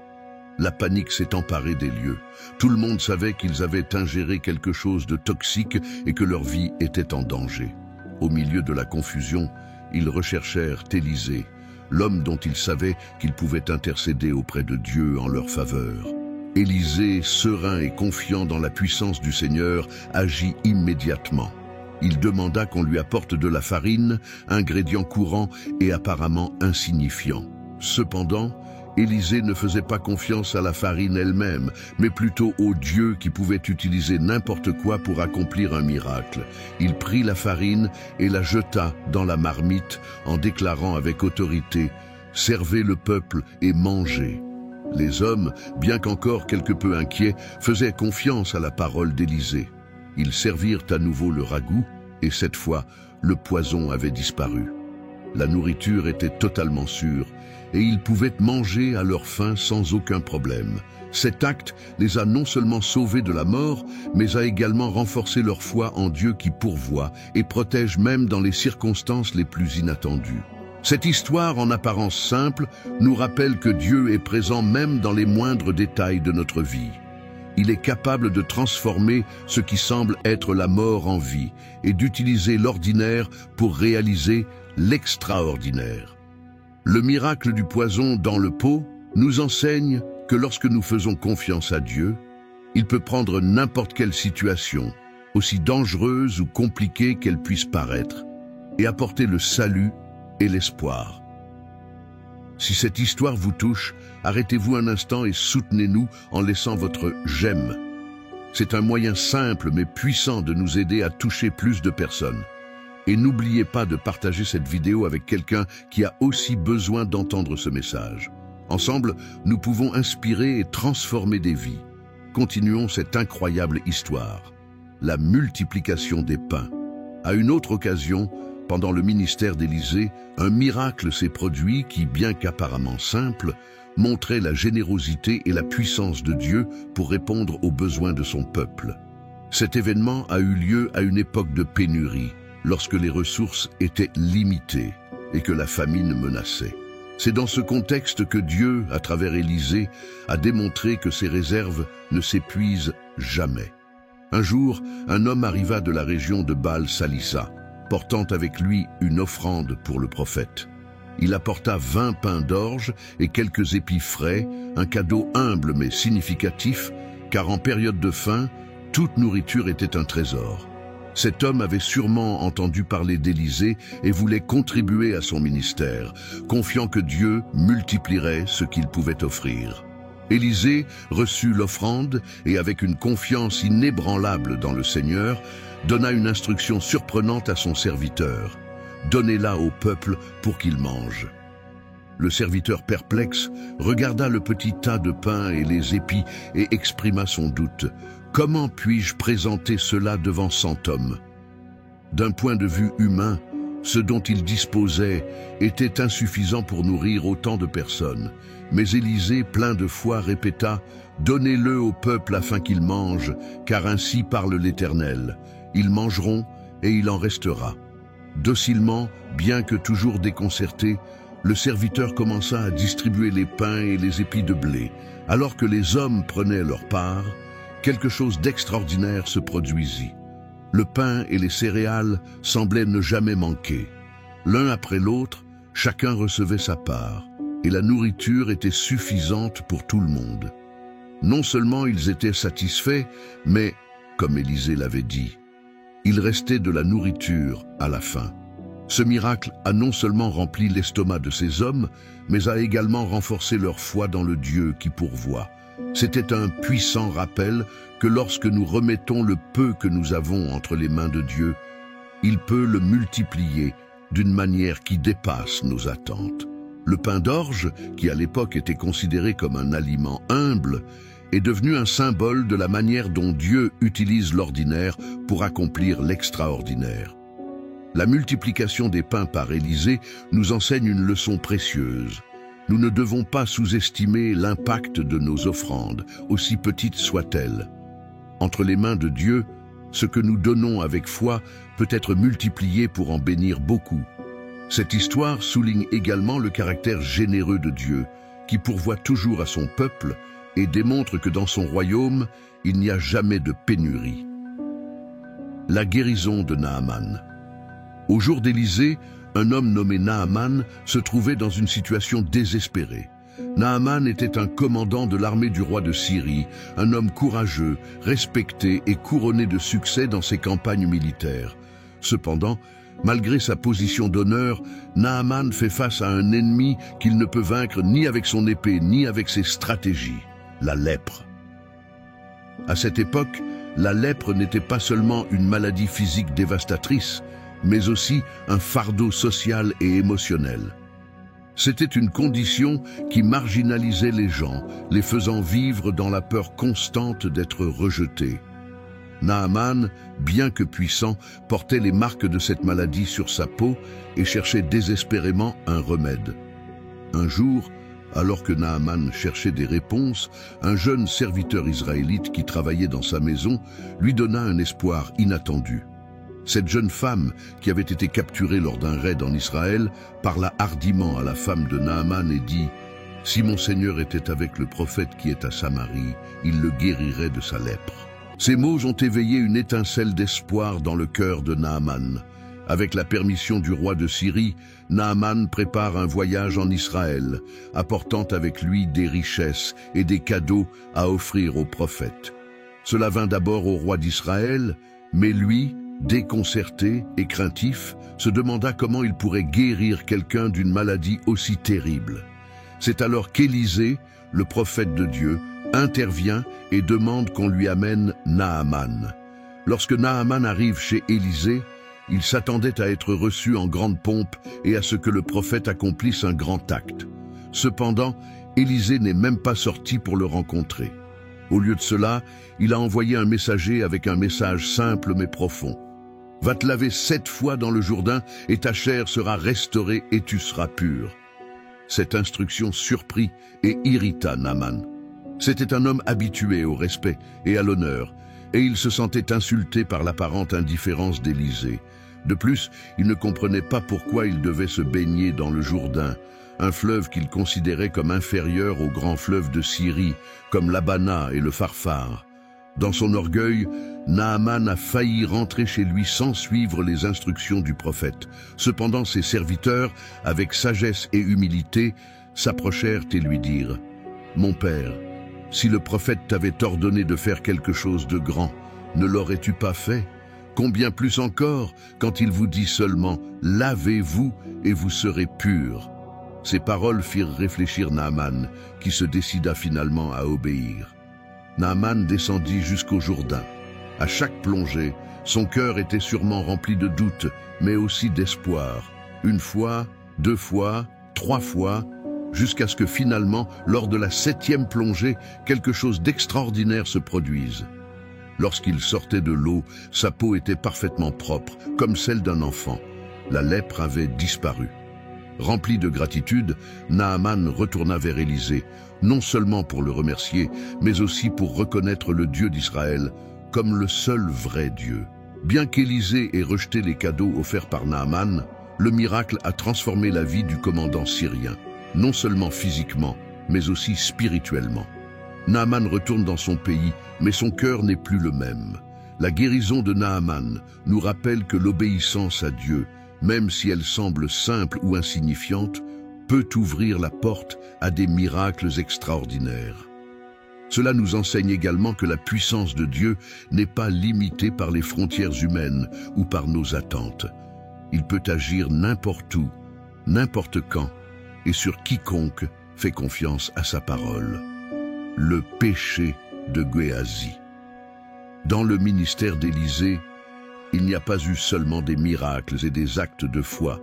Speaker 1: La panique s'est emparée des lieux. Tout le monde savait qu'ils avaient ingéré quelque chose de toxique et que leur vie était en danger. Au milieu de la confusion, ils recherchèrent Élisée, l'homme dont ils savaient qu'il pouvait intercéder auprès de Dieu en leur faveur. Élisée, serein et confiant dans la puissance du Seigneur, agit immédiatement. Il demanda qu'on lui apporte de la farine, ingrédient courant et apparemment insignifiant. Cependant, Élisée ne faisait pas confiance à la farine elle-même, mais plutôt au Dieu qui pouvait utiliser n'importe quoi pour accomplir un miracle. Il prit la farine et la jeta dans la marmite en déclarant avec autorité « Servez le peuple et mangez ». Les hommes, bien qu'encore quelque peu inquiets, faisaient confiance à la parole d'Élisée. Ils servirent à nouveau le ragoût et cette fois, le poison avait disparu. La nourriture était totalement sûre et ils pouvaient manger à leur faim sans aucun problème. Cet acte les a non seulement sauvés de la mort, mais a également renforcé leur foi en Dieu qui pourvoit et protège même dans les circonstances les plus inattendues. Cette histoire, en apparence simple, nous rappelle que Dieu est présent même dans les moindres détails de notre vie. Il est capable de transformer ce qui semble être la mort en vie et d'utiliser l'ordinaire pour réaliser l'extraordinaire. Le miracle du poison dans le pot nous enseigne que lorsque nous faisons confiance à Dieu, il peut prendre n'importe quelle situation, aussi dangereuse ou compliquée qu'elle puisse paraître, et apporter le salut et l'espoir. Si cette histoire vous touche, arrêtez-vous un instant et soutenez-nous en laissant votre « j'aime ». C'est un moyen simple mais puissant de nous aider à toucher plus de personnes. Et n'oubliez pas de partager cette vidéo avec quelqu'un qui a aussi besoin d'entendre ce message. Ensemble, nous pouvons inspirer et transformer des vies. Continuons cette incroyable histoire. La multiplication des pains. À une autre occasion, pendant le ministère d'Élisée, un miracle s'est produit qui, bien qu'apparemment simple, montrait la générosité et la puissance de Dieu pour répondre aux besoins de son peuple. Cet événement a eu lieu à une époque de pénurie, lorsque les ressources étaient limitées et que la famine menaçait. C'est dans ce contexte que Dieu, à travers Élisée, a démontré que ses réserves ne s'épuisent jamais. Un jour, un homme arriva de la région de Baal-Salissa, portant avec lui une offrande pour le prophète. Il apporta 20 pains d'orge et quelques épis frais, un cadeau humble mais significatif, car en période de faim, toute nourriture était un trésor. Cet homme avait sûrement entendu parler d'Élisée et voulait contribuer à son ministère, confiant que Dieu multiplierait ce qu'il pouvait offrir. Élisée reçut l'offrande et, avec une confiance inébranlable dans le Seigneur, donna une instruction surprenante à son serviteur. « Donnez-la au peuple pour qu'il mange. » Le serviteur perplexe regarda le petit tas de pain et les épis et exprima son doute. « Comment puis-je présenter cela devant 100 hommes ?» D'un point de vue humain, ce dont il disposait était insuffisant pour nourrir autant de personnes. Mais Élisée, plein de foi, répéta « Donnez-le au peuple afin qu'il mange, car ainsi parle l'Éternel. Ils mangeront et il en restera. » Docilement, bien que toujours déconcerté, le serviteur commença à distribuer les pains et les épis de blé. Alors que les hommes prenaient leur part, quelque chose d'extraordinaire se produisit. Le pain et les céréales semblaient ne jamais manquer. L'un après l'autre, chacun recevait sa part, et la nourriture était suffisante pour tout le monde. Non seulement ils étaient satisfaits, mais, comme Élisée l'avait dit, il restait de la nourriture à la fin. Ce miracle a non seulement rempli l'estomac de ces hommes, mais a également renforcé leur foi dans le Dieu qui pourvoit. C'était un puissant rappel que lorsque nous remettons le peu que nous avons entre les mains de Dieu, il peut le multiplier d'une manière qui dépasse nos attentes. Le pain d'orge, qui à l'époque était considéré comme un aliment humble, est devenu un symbole de la manière dont Dieu utilise l'ordinaire pour accomplir l'extraordinaire. La multiplication des pains par Élisée nous enseigne une leçon précieuse. Nous ne devons pas sous-estimer l'impact de nos offrandes, aussi petites soient-elles. Entre les mains de Dieu, ce que nous donnons avec foi peut être multiplié pour en bénir beaucoup. Cette histoire souligne également le caractère généreux de Dieu, qui pourvoit toujours à son peuple et démontre que dans son royaume, il n'y a jamais de pénurie. La guérison de Naaman. Au jour d'Élisée, un homme nommé Naaman se trouvait dans une situation désespérée. Naaman était un commandant de l'armée du roi de Syrie, un homme courageux, respecté et couronné de succès dans ses campagnes militaires. Cependant, malgré sa position d'honneur, Naaman fait face à un ennemi qu'il ne peut vaincre ni avec son épée ni avec ses stratégies, la lèpre. À cette époque, la lèpre n'était pas seulement une maladie physique dévastatrice, mais aussi un fardeau social et émotionnel. C'était une condition qui marginalisait les gens, les faisant vivre dans la peur constante d'être rejetés. Naaman, bien que puissant, portait les marques de cette maladie sur sa peau et cherchait désespérément un remède. Un jour, alors que Naaman cherchait des réponses, un jeune serviteur israélite qui travaillait dans sa maison lui donna un espoir inattendu. Cette jeune femme, qui avait été capturée lors d'un raid en Israël, parla hardiment à la femme de Naaman et dit « Si mon Seigneur était avec le prophète qui est à Samarie, il le guérirait de sa lèpre. » Ces mots ont éveillé une étincelle d'espoir dans le cœur de Naaman. Avec la permission du roi de Syrie, Naaman prépare un voyage en Israël, apportant avec lui des richesses et des cadeaux à offrir au prophète. Cela vint d'abord au roi d'Israël, mais lui, déconcerté et craintif, se demanda comment il pourrait guérir quelqu'un d'une maladie aussi terrible. C'est alors qu'Élisée, le prophète de Dieu, intervient et demande qu'on lui amène Naaman. Lorsque Naaman arrive chez Élisée, il s'attendait à être reçu en grande pompe et à ce que le prophète accomplisse un grand acte. Cependant, Élisée n'est même pas sorti pour le rencontrer. Au lieu de cela, il a envoyé un messager avec un message simple mais profond. « Va te laver 7 fois dans le Jourdain et ta chair sera restaurée et tu seras pur. » Cette instruction surprit et irrita Naaman. C'était un homme habitué au respect et à l'honneur, et il se sentait insulté par l'apparente indifférence d'Élisée. De plus, il ne comprenait pas pourquoi il devait se baigner dans le Jourdain, un fleuve qu'il considérait comme inférieur aux grands fleuves de Syrie, comme l'Abana et le Pharphar. Dans son orgueil, Naaman a failli rentrer chez lui sans suivre les instructions du prophète. Cependant, ses serviteurs, avec sagesse et humilité, s'approchèrent et lui dirent « Mon père, si le prophète t'avait ordonné de faire quelque chose de grand, ne l'aurais-tu pas fait? Combien plus encore quand il vous dit seulement « Lavez-vous et vous serez purs ». Ces paroles firent réfléchir Naaman, qui se décida finalement à obéir. Naaman descendit jusqu'au Jourdain. À chaque plongée, son cœur était sûrement rempli de doutes, mais aussi d'espoir. 1 fois, 2 fois, 3 fois, jusqu'à ce que finalement, lors de la 7e plongée, quelque chose d'extraordinaire se produise. Lorsqu'il sortait de l'eau, sa peau était parfaitement propre, comme celle d'un enfant. La lèpre avait disparu. Rempli de gratitude, Naaman retourna vers Élisée, non seulement pour le remercier, mais aussi pour reconnaître le Dieu d'Israël comme le seul vrai Dieu. Bien qu'Élisée ait rejeté les cadeaux offerts par Naaman, le miracle a transformé la vie du commandant syrien, non seulement physiquement, mais aussi spirituellement. Naaman retourne dans son pays, mais son cœur n'est plus le même. La guérison de Naaman nous rappelle que l'obéissance à Dieu, même si elle semble simple ou insignifiante, peut ouvrir la porte à des miracles extraordinaires. Cela nous enseigne également que la puissance de Dieu n'est pas limitée par les frontières humaines ou par nos attentes. Il peut agir n'importe où, n'importe quand, et sur quiconque fait confiance à sa parole. Le péché de Géasi. Dans le ministère d'Élisée, il n'y a pas eu seulement des miracles et des actes de foi,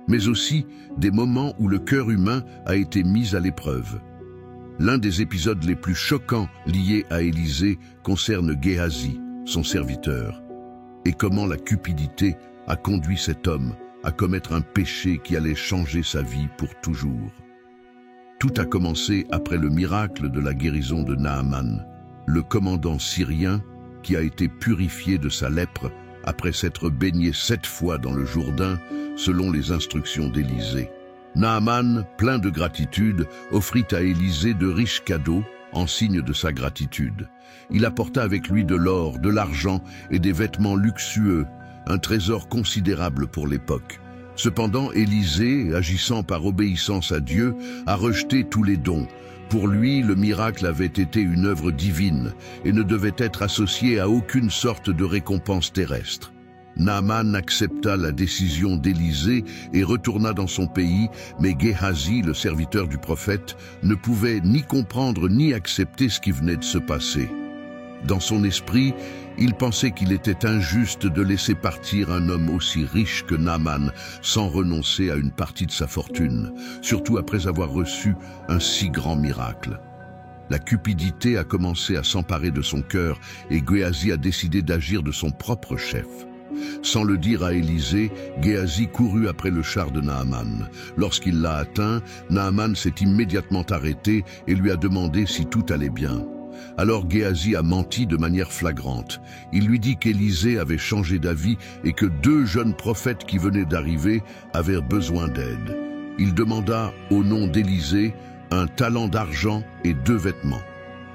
Speaker 1: mais aussi des moments où le cœur humain a été mis à l'épreuve. L'un des épisodes les plus choquants liés à Élisée concerne Géasi, son serviteur, et comment la cupidité a conduit cet homme à commettre un péché qui allait changer sa vie pour toujours. Tout a commencé après le miracle de la guérison de Naaman, le commandant syrien qui a été purifié de sa lèpre après s'être baigné 7 fois dans le Jourdain, selon les instructions d'Élisée. Naaman, plein de gratitude, offrit à Élisée de riches cadeaux en signe de sa gratitude. Il apporta avec lui de l'or, de l'argent et des vêtements luxueux, un trésor considérable pour l'époque. Cependant, Élisée, agissant par obéissance à Dieu, a rejeté tous les dons. Pour lui, le miracle avait été une œuvre divine et ne devait être associé à aucune sorte de récompense terrestre. Naaman accepta la décision d'Élisée et retourna dans son pays, mais Géhazi, le serviteur du prophète, ne pouvait ni comprendre ni accepter ce qui venait de se passer. Dans son esprit, il pensait qu'il était injuste de laisser partir un homme aussi riche que Naaman sans renoncer à une partie de sa fortune, surtout après avoir reçu un si grand miracle. La cupidité a commencé à s'emparer de son cœur et Géhazi a décidé d'agir de son propre chef. Sans le dire à Élisée, Géhazi courut après le char de Naaman. Lorsqu'il l'a atteint, Naaman s'est immédiatement arrêté et lui a demandé si tout allait bien. Alors Géhazi a menti de manière flagrante. Il lui dit qu'Élisée avait changé d'avis et que 2 jeunes prophètes qui venaient d'arriver avaient besoin d'aide. Il demanda, au nom d'Élisée, un talent d'argent et 2 vêtements.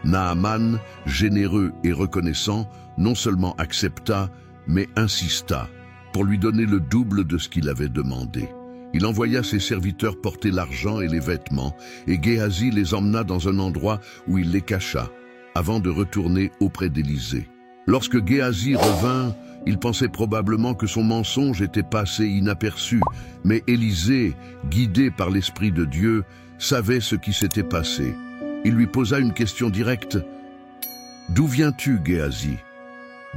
Speaker 1: Naaman, généreux et reconnaissant, non seulement accepta, mais insista pour lui donner le double de ce qu'il avait demandé. Il envoya ses serviteurs porter l'argent et les vêtements, et Géhazi les emmena dans un endroit où il les cacha, avant de retourner auprès d'Élisée. Lorsque Géhazi revint, il pensait probablement que son mensonge était passé inaperçu, mais Élisée, guidé par l'Esprit de Dieu, savait ce qui s'était passé. Il lui posa une question directe. « D'où viens-tu, Géhazi »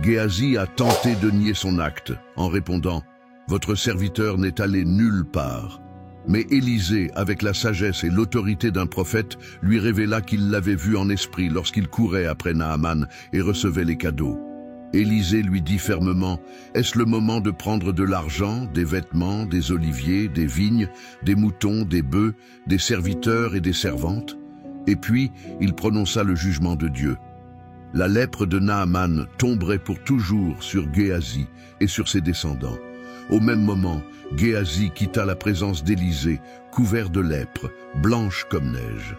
Speaker 1: Géhazi a tenté de nier son acte, en répondant « Votre serviteur n'est allé nulle part ». Mais Élisée, avec la sagesse et l'autorité d'un prophète, lui révéla qu'il l'avait vu en esprit lorsqu'il courait après Naaman et recevait les cadeaux. Élisée lui dit fermement « Est-ce le moment de prendre de l'argent, des vêtements, des oliviers, des vignes, des moutons, des bœufs, des serviteurs et des servantes ?» Et puis, il prononça le jugement de Dieu. La lèpre de Naaman tomberait pour toujours sur Géhazi et sur ses descendants. Au même moment, Géhazi quitta la présence d'Élisée, couvert de lèpre, blanche comme neige.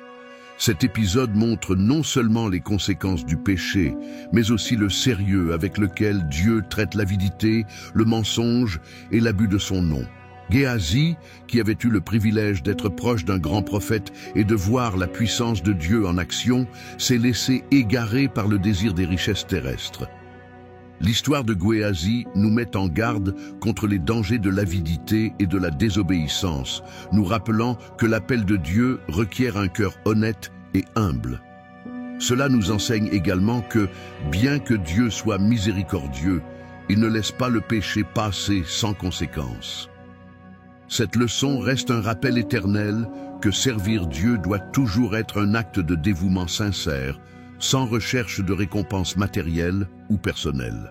Speaker 1: Cet épisode montre non seulement les conséquences du péché, mais aussi le sérieux avec lequel Dieu traite l'avidité, le mensonge et l'abus de son nom. Géhazi, qui avait eu le privilège d'être proche d'un grand prophète et de voir la puissance de Dieu en action, s'est laissé égarer par le désir des richesses terrestres. L'histoire de Géhazi nous met en garde contre les dangers de l'avidité et de la désobéissance, nous rappelant que l'appel de Dieu requiert un cœur honnête et humble. Cela nous enseigne également que, bien que Dieu soit miséricordieux, il ne laisse pas le péché passer sans conséquence. Cette leçon reste un rappel éternel que servir Dieu doit toujours être un acte de dévouement sincère, sans recherche de récompense matérielle ou personnelle.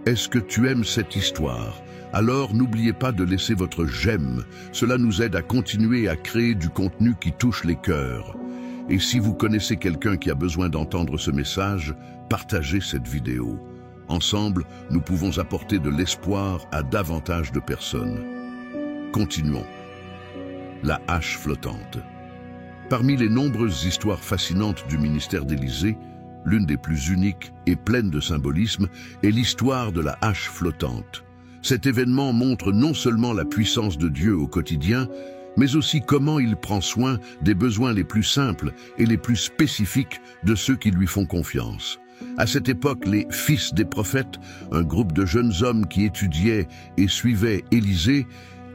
Speaker 1: Est-ce que tu aimes cette histoire? Alors n'oubliez pas de laisser votre j'aime. Cela nous aide à continuer à créer du contenu qui touche les cœurs. Et si vous connaissez quelqu'un qui a besoin d'entendre ce message, partagez cette vidéo. Ensemble, nous pouvons apporter de l'espoir à davantage de personnes. Continuons. La hache flottante. Parmi les nombreuses histoires fascinantes du ministère d'Élisée, l'une des plus uniques et pleines de symbolisme est l'histoire de la hache flottante. Cet événement montre non seulement la puissance de Dieu au quotidien, mais aussi comment il prend soin des besoins les plus simples et les plus spécifiques de ceux qui lui font confiance. À cette époque, les fils des prophètes, un groupe de jeunes hommes qui étudiaient et suivaient Élisée,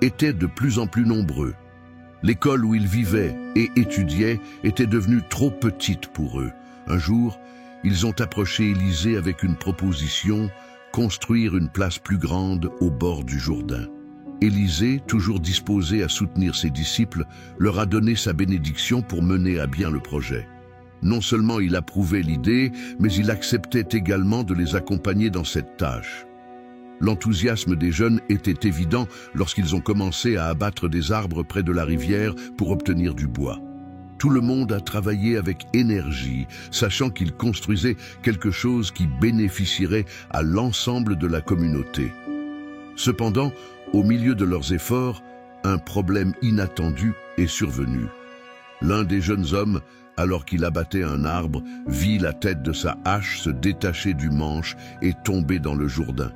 Speaker 1: étaient de plus en plus nombreux. L'école où ils vivaient et étudiaient était devenue trop petite pour eux. Un jour, ils ont approché Élisée avec une proposition, construire une place plus grande au bord du Jourdain. Élisée, toujours disposé à soutenir ses disciples, leur a donné sa bénédiction pour mener à bien le projet. Non seulement il approuvait l'idée, mais il acceptait également de les accompagner dans cette tâche. L'enthousiasme des jeunes était évident lorsqu'ils ont commencé à abattre des arbres près de la rivière pour obtenir du bois. Tout le monde a travaillé avec énergie, sachant qu'ils construisaient quelque chose qui bénéficierait à l'ensemble de la communauté. Cependant, au milieu de leurs efforts, un problème inattendu est survenu. L'un des jeunes hommes, alors qu'il abattait un arbre, vit la tête de sa hache se détacher du manche et tomber dans le Jourdain.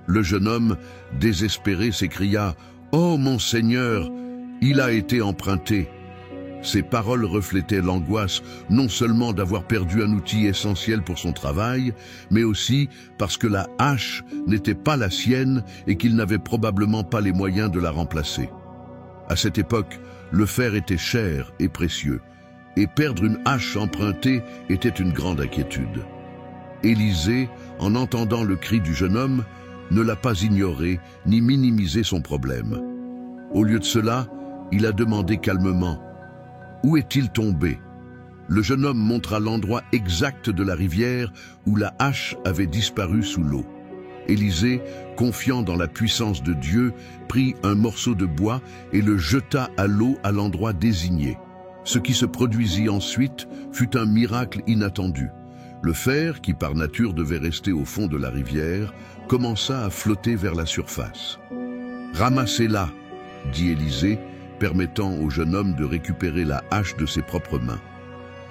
Speaker 1: Le jeune homme, désespéré, s'écria « Oh, mon Seigneur, il a été emprunté !» Ces paroles reflétaient l'angoisse non seulement d'avoir perdu un outil essentiel pour son travail, mais aussi parce que la hache n'était pas la sienne et qu'il n'avait probablement pas les moyens de la remplacer. À cette époque, le fer était cher et précieux, et perdre une hache empruntée était une grande inquiétude. Élisée, en entendant le cri du jeune homme, ne l'a pas ignoré ni minimisé son problème. Au lieu de cela, il a demandé calmement: « Où est-il tombé ?» Le jeune homme montra l'endroit exact de la rivière où la hache avait disparu sous l'eau. Élisée, confiant dans la puissance de Dieu, prit un morceau de bois et le jeta à l'eau à l'endroit désigné. Ce qui se produisit ensuite fut un miracle inattendu. Le fer, qui par nature devait rester au fond de la rivière, commença à flotter vers la surface. « Ramassez-la » dit Élisée, permettant au jeune homme de récupérer la hache de ses propres mains.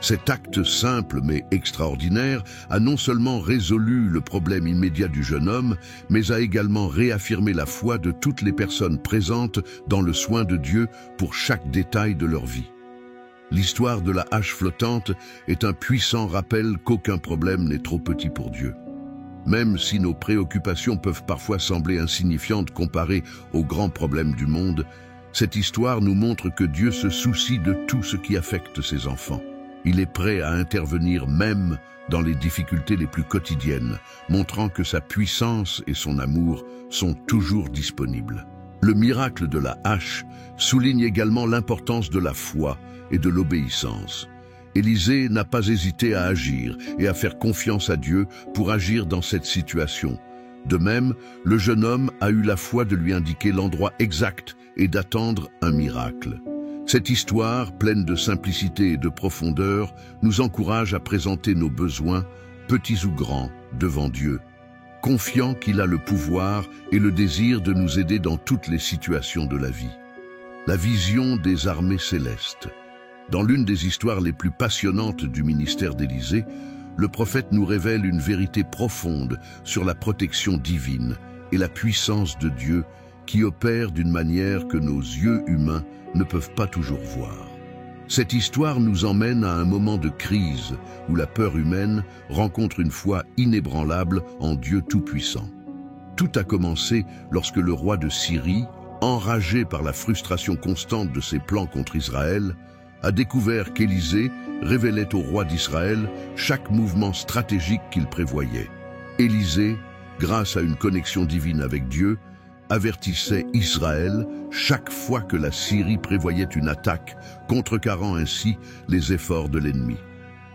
Speaker 1: Cet acte simple mais extraordinaire a non seulement résolu le problème immédiat du jeune homme, mais a également réaffirmé la foi de toutes les personnes présentes dans le soin de Dieu pour chaque détail de leur vie. L'histoire de la hache flottante est un puissant rappel qu'aucun problème n'est trop petit pour Dieu. Même si nos préoccupations peuvent parfois sembler insignifiantes comparées aux grands problèmes du monde, cette histoire nous montre que Dieu se soucie de tout ce qui affecte ses enfants. Il est prêt à intervenir même dans les difficultés les plus quotidiennes, montrant que sa puissance et son amour sont toujours disponibles. Le miracle de la hache souligne également l'importance de la foi et de l'obéissance. Élisée n'a pas hésité à agir et à faire confiance à Dieu pour agir dans cette situation. De même, le jeune homme a eu la foi de lui indiquer l'endroit exact et d'attendre un miracle. Cette histoire, pleine de simplicité et de profondeur, nous encourage à présenter nos besoins, petits ou grands, devant Dieu, confiant qu'il a le pouvoir et le désir de nous aider dans toutes les situations de la vie. La vision des armées célestes. Dans l'une des histoires les plus passionnantes du ministère d'Élisée, le prophète nous révèle une vérité profonde sur la protection divine et la puissance de Dieu qui opère d'une manière que nos yeux humains ne peuvent pas toujours voir. Cette histoire nous emmène à un moment de crise où la peur humaine rencontre une foi inébranlable en Dieu Tout-Puissant. Tout a commencé lorsque le roi de Syrie, enragé par la frustration constante de ses plans contre Israël, a découvert qu'Élisée révélait au roi d'Israël chaque mouvement stratégique qu'il prévoyait. Élisée, grâce à une connexion divine avec Dieu, avertissait Israël chaque fois que la Syrie prévoyait une attaque, contrecarrant ainsi les efforts de l'ennemi.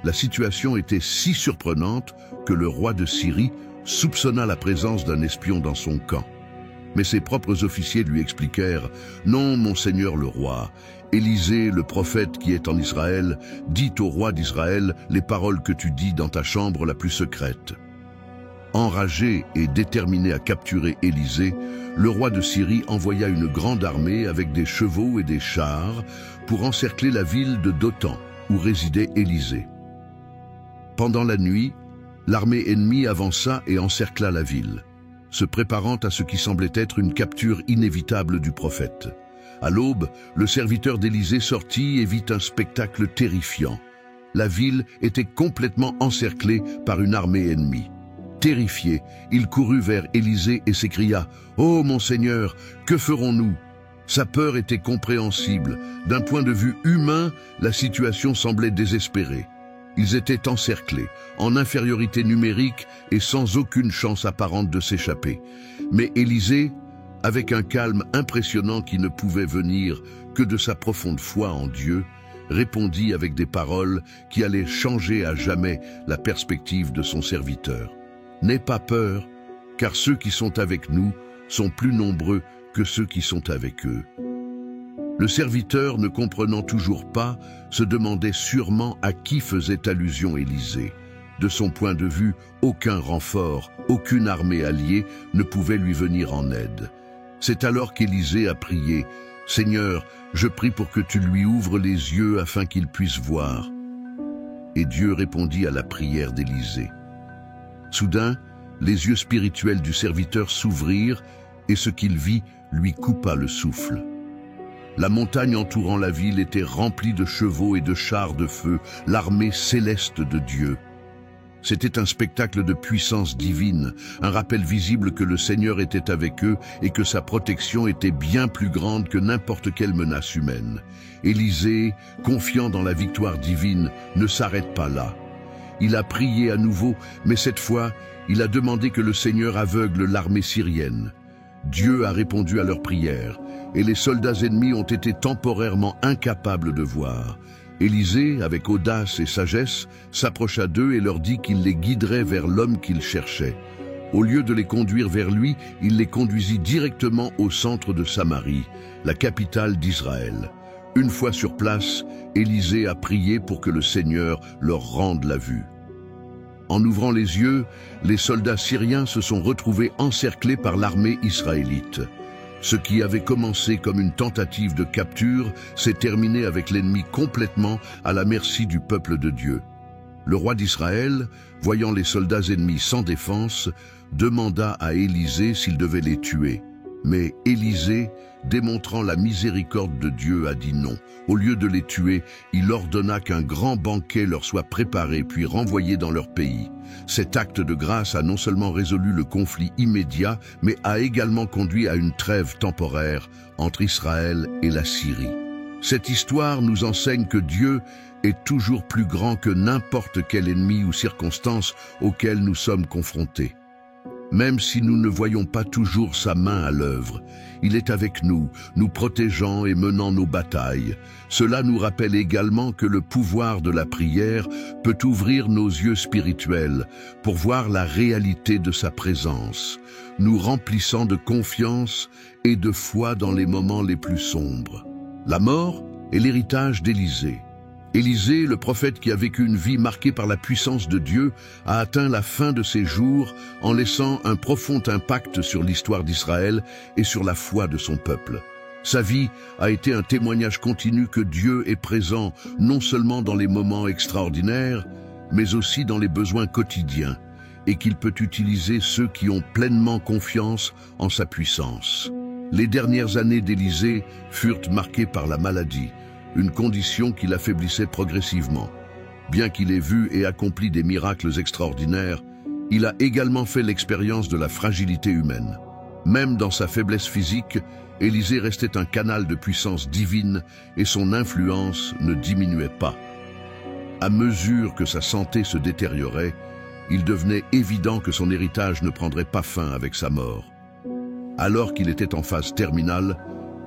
Speaker 1: La situation était si surprenante que le roi de Syrie soupçonna la présence d'un espion dans son camp. Mais ses propres officiers lui expliquèrent: « Non, mon seigneur le roi, Élisée, le prophète qui est en Israël, dit au roi d'Israël les paroles que tu dis dans ta chambre la plus secrète. » Enragé et déterminé à capturer Élisée, le roi de Syrie envoya une grande armée avec des chevaux et des chars pour encercler la ville de Dothan, où résidait Élisée. Pendant la nuit, l'armée ennemie avança et encercla la ville, se préparant à ce qui semblait être une capture inévitable du prophète. À l'aube, le serviteur d'Élisée sortit et vit un spectacle terrifiant. La ville était complètement encerclée par une armée ennemie. Terrifié, il courut vers Élisée et s'écria: « Oh mon Seigneur, que ferons-nous » Sa peur était compréhensible. D'un point de vue humain, la situation semblait désespérée. Ils étaient encerclés, en infériorité numérique et sans aucune chance apparente de s'échapper. Mais Élisée, avec un calme impressionnant qui ne pouvait venir que de sa profonde foi en Dieu, répondit avec des paroles qui allaient changer à jamais la perspective de son serviteur. « N'aie pas peur, car ceux qui sont avec nous sont plus nombreux que ceux qui sont avec eux. » Le serviteur, ne comprenant toujours pas, se demandait sûrement à qui faisait allusion Élisée. De son point de vue, aucun renfort, aucune armée alliée ne pouvait lui venir en aide. C'est alors qu'Élisée a prié: « Seigneur, je prie pour que tu lui ouvres les yeux afin qu'il puisse voir. » Et Dieu répondit à la prière d'Élisée. Soudain, les yeux spirituels du serviteur s'ouvrirent et ce qu'il vit lui coupa le souffle. La montagne entourant la ville était remplie de chevaux et de chars de feu, l'armée céleste de Dieu. C'était un spectacle de puissance divine, un rappel visible que le Seigneur était avec eux et que sa protection était bien plus grande que n'importe quelle menace humaine. Élisée, confiant dans la victoire divine, ne s'arrête pas là. Il a prié à nouveau, mais cette fois, il a demandé que le Seigneur aveugle l'armée syrienne. Dieu a répondu à leur prière, et les soldats ennemis ont été temporairement incapables de voir. Élisée, avec audace et sagesse, s'approcha d'eux et leur dit qu'il les guiderait vers l'homme qu'ils cherchaient. Au lieu de les conduire vers lui, il les conduisit directement au centre de Samarie, la capitale d'Israël. Une fois sur place, Élisée a prié pour que le Seigneur leur rende la vue. En ouvrant les yeux, les soldats syriens se sont retrouvés encerclés par l'armée israélite. Ce qui avait commencé comme une tentative de capture s'est terminé avec l'ennemi complètement à la merci du peuple de Dieu. Le roi d'Israël, voyant les soldats ennemis sans défense, demanda à Élisée s'il devait les tuer. Mais Élisée, démontrant la miséricorde de Dieu, a dit non. Au lieu de les tuer, il ordonna qu'un grand banquet leur soit préparé puis renvoyé dans leur pays. Cet acte de grâce a non seulement résolu le conflit immédiat, mais a également conduit à une trêve temporaire entre Israël et la Syrie. Cette histoire nous enseigne que Dieu est toujours plus grand que n'importe quel ennemi ou circonstance auquel nous sommes confrontés. Même si nous ne voyons pas toujours sa main à l'œuvre, il est avec nous, nous protégeant et menant nos batailles. Cela nous rappelle également que le pouvoir de la prière peut ouvrir nos yeux spirituels pour voir la réalité de sa présence, nous remplissant de confiance et de foi dans les moments les plus sombres. La mort est l'héritage d'Élisée. Élisée, le prophète qui a vécu une vie marquée par la puissance de Dieu, a atteint la fin de ses jours en laissant un profond impact sur l'histoire d'Israël et sur la foi de son peuple. Sa vie a été un témoignage continu que Dieu est présent non seulement dans les moments extraordinaires, mais aussi dans les besoins quotidiens, et qu'il peut utiliser ceux qui ont pleinement confiance en sa puissance. Les dernières années d'Élisée furent marquées par la maladie, une condition qui l'affaiblissait progressivement. Bien qu'il ait vu et accompli des miracles extraordinaires, il a également fait l'expérience de la fragilité humaine. Même dans sa faiblesse physique, Élisée restait un canal de puissance divine et son influence ne diminuait pas. À mesure que sa santé se détériorait, il devenait évident que son héritage ne prendrait pas fin avec sa mort. Alors qu'il était en phase terminale,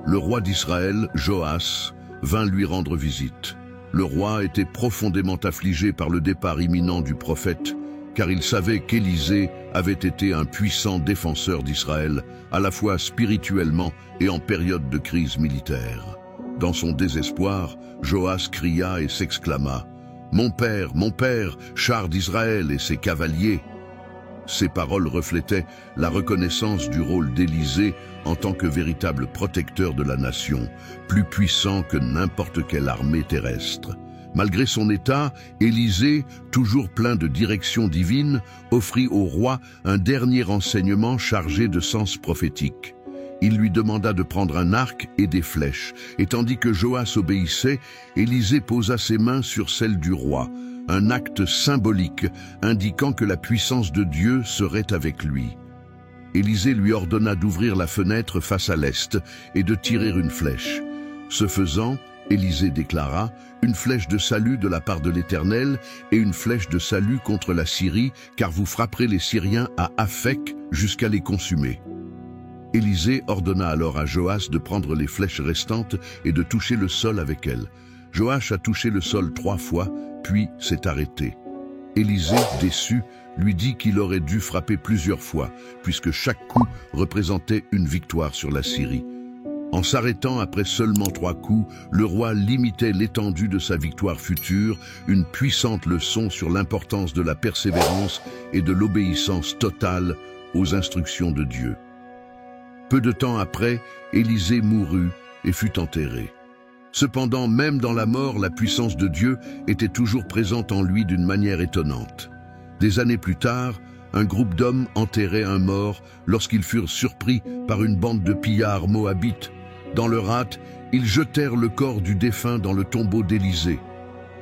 Speaker 1: le roi d'Israël, Joas, vint lui rendre visite. Le roi était profondément affligé par le départ imminent du prophète, car il savait qu'Élisée avait été un puissant défenseur d'Israël, à la fois spirituellement et en période de crise militaire. Dans son désespoir, Joas cria et s'exclama « Mon père, char d'Israël et ses cavaliers !» Ces paroles reflétaient la reconnaissance du rôle d'Élisée en tant que véritable protecteur de la nation, plus puissant que n'importe quelle armée terrestre. Malgré son état, Élisée, toujours plein de direction divine, offrit au roi un dernier enseignement chargé de sens prophétique. Il lui demanda de prendre un arc et des flèches, et tandis que Joas obéissait, Élisée posa ses mains sur celles du roi, un acte symbolique indiquant que la puissance de Dieu serait avec lui. Élisée lui ordonna d'ouvrir la fenêtre face à l'est et de tirer une flèche. Ce faisant, Élisée déclara « Une flèche de salut de la part de l'Éternel et une flèche de salut contre la Syrie, car vous frapperez les Syriens à Aphek jusqu'à les consumer. » Élisée ordonna alors à Joas de prendre les flèches restantes et de toucher le sol avec elles. Joas a touché le sol 3 fois, puis s'est arrêté. Élisée, déçu, lui dit qu'il aurait dû frapper plusieurs fois, puisque chaque coup représentait une victoire sur la Syrie. En s'arrêtant après seulement 3 coups, le roi limitait l'étendue de sa victoire future, une puissante leçon sur l'importance de la persévérance et de l'obéissance totale aux instructions de Dieu. Peu de temps après, Élisée mourut et fut enterré. Cependant, même dans la mort, la puissance de Dieu était toujours présente en lui d'une manière étonnante. Des années plus tard, un groupe d'hommes enterrait un mort lorsqu'ils furent surpris par une bande de pillards moabites. Dans leur hâte, Ils jetèrent le corps du défunt dans le tombeau d'Élisée.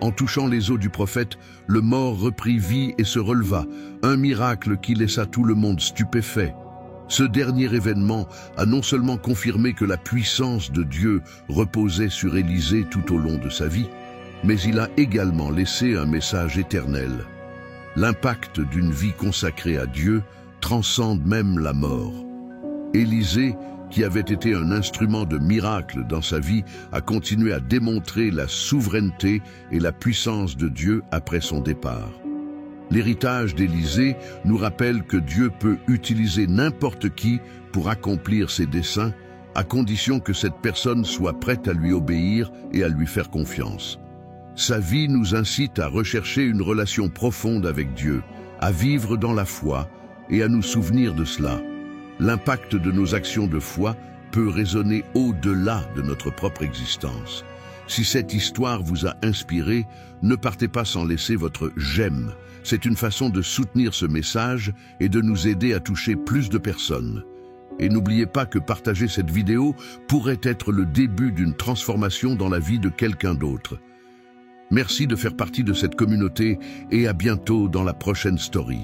Speaker 1: En touchant les os du prophète, le mort reprit vie et se releva, un miracle qui laissa tout le monde stupéfait. Ce dernier événement a non seulement confirmé que la puissance de Dieu reposait sur Élisée tout au long de sa vie, mais il a également laissé un message éternel. L'impact d'une vie consacrée à Dieu transcende même la mort. Élisée, qui avait été un instrument de miracle dans sa vie, a continué à démontrer la souveraineté et la puissance de Dieu après son départ. L'héritage d'Élisée nous rappelle que Dieu peut utiliser n'importe qui pour accomplir ses desseins, à condition que cette personne soit prête à lui obéir et à lui faire confiance. Sa vie nous incite à rechercher une relation profonde avec Dieu, à vivre dans la foi et à nous souvenir de cela. L'impact de nos actions de foi peut résonner au-delà de notre propre existence. Si cette histoire vous a inspiré, ne partez pas sans laisser votre « j'aime ». C'est une façon de soutenir ce message et de nous aider à toucher plus de personnes. Et n'oubliez pas que partager cette vidéo pourrait être le début d'une transformation dans la vie de quelqu'un d'autre. Merci de faire partie de cette communauté et à bientôt dans la prochaine story.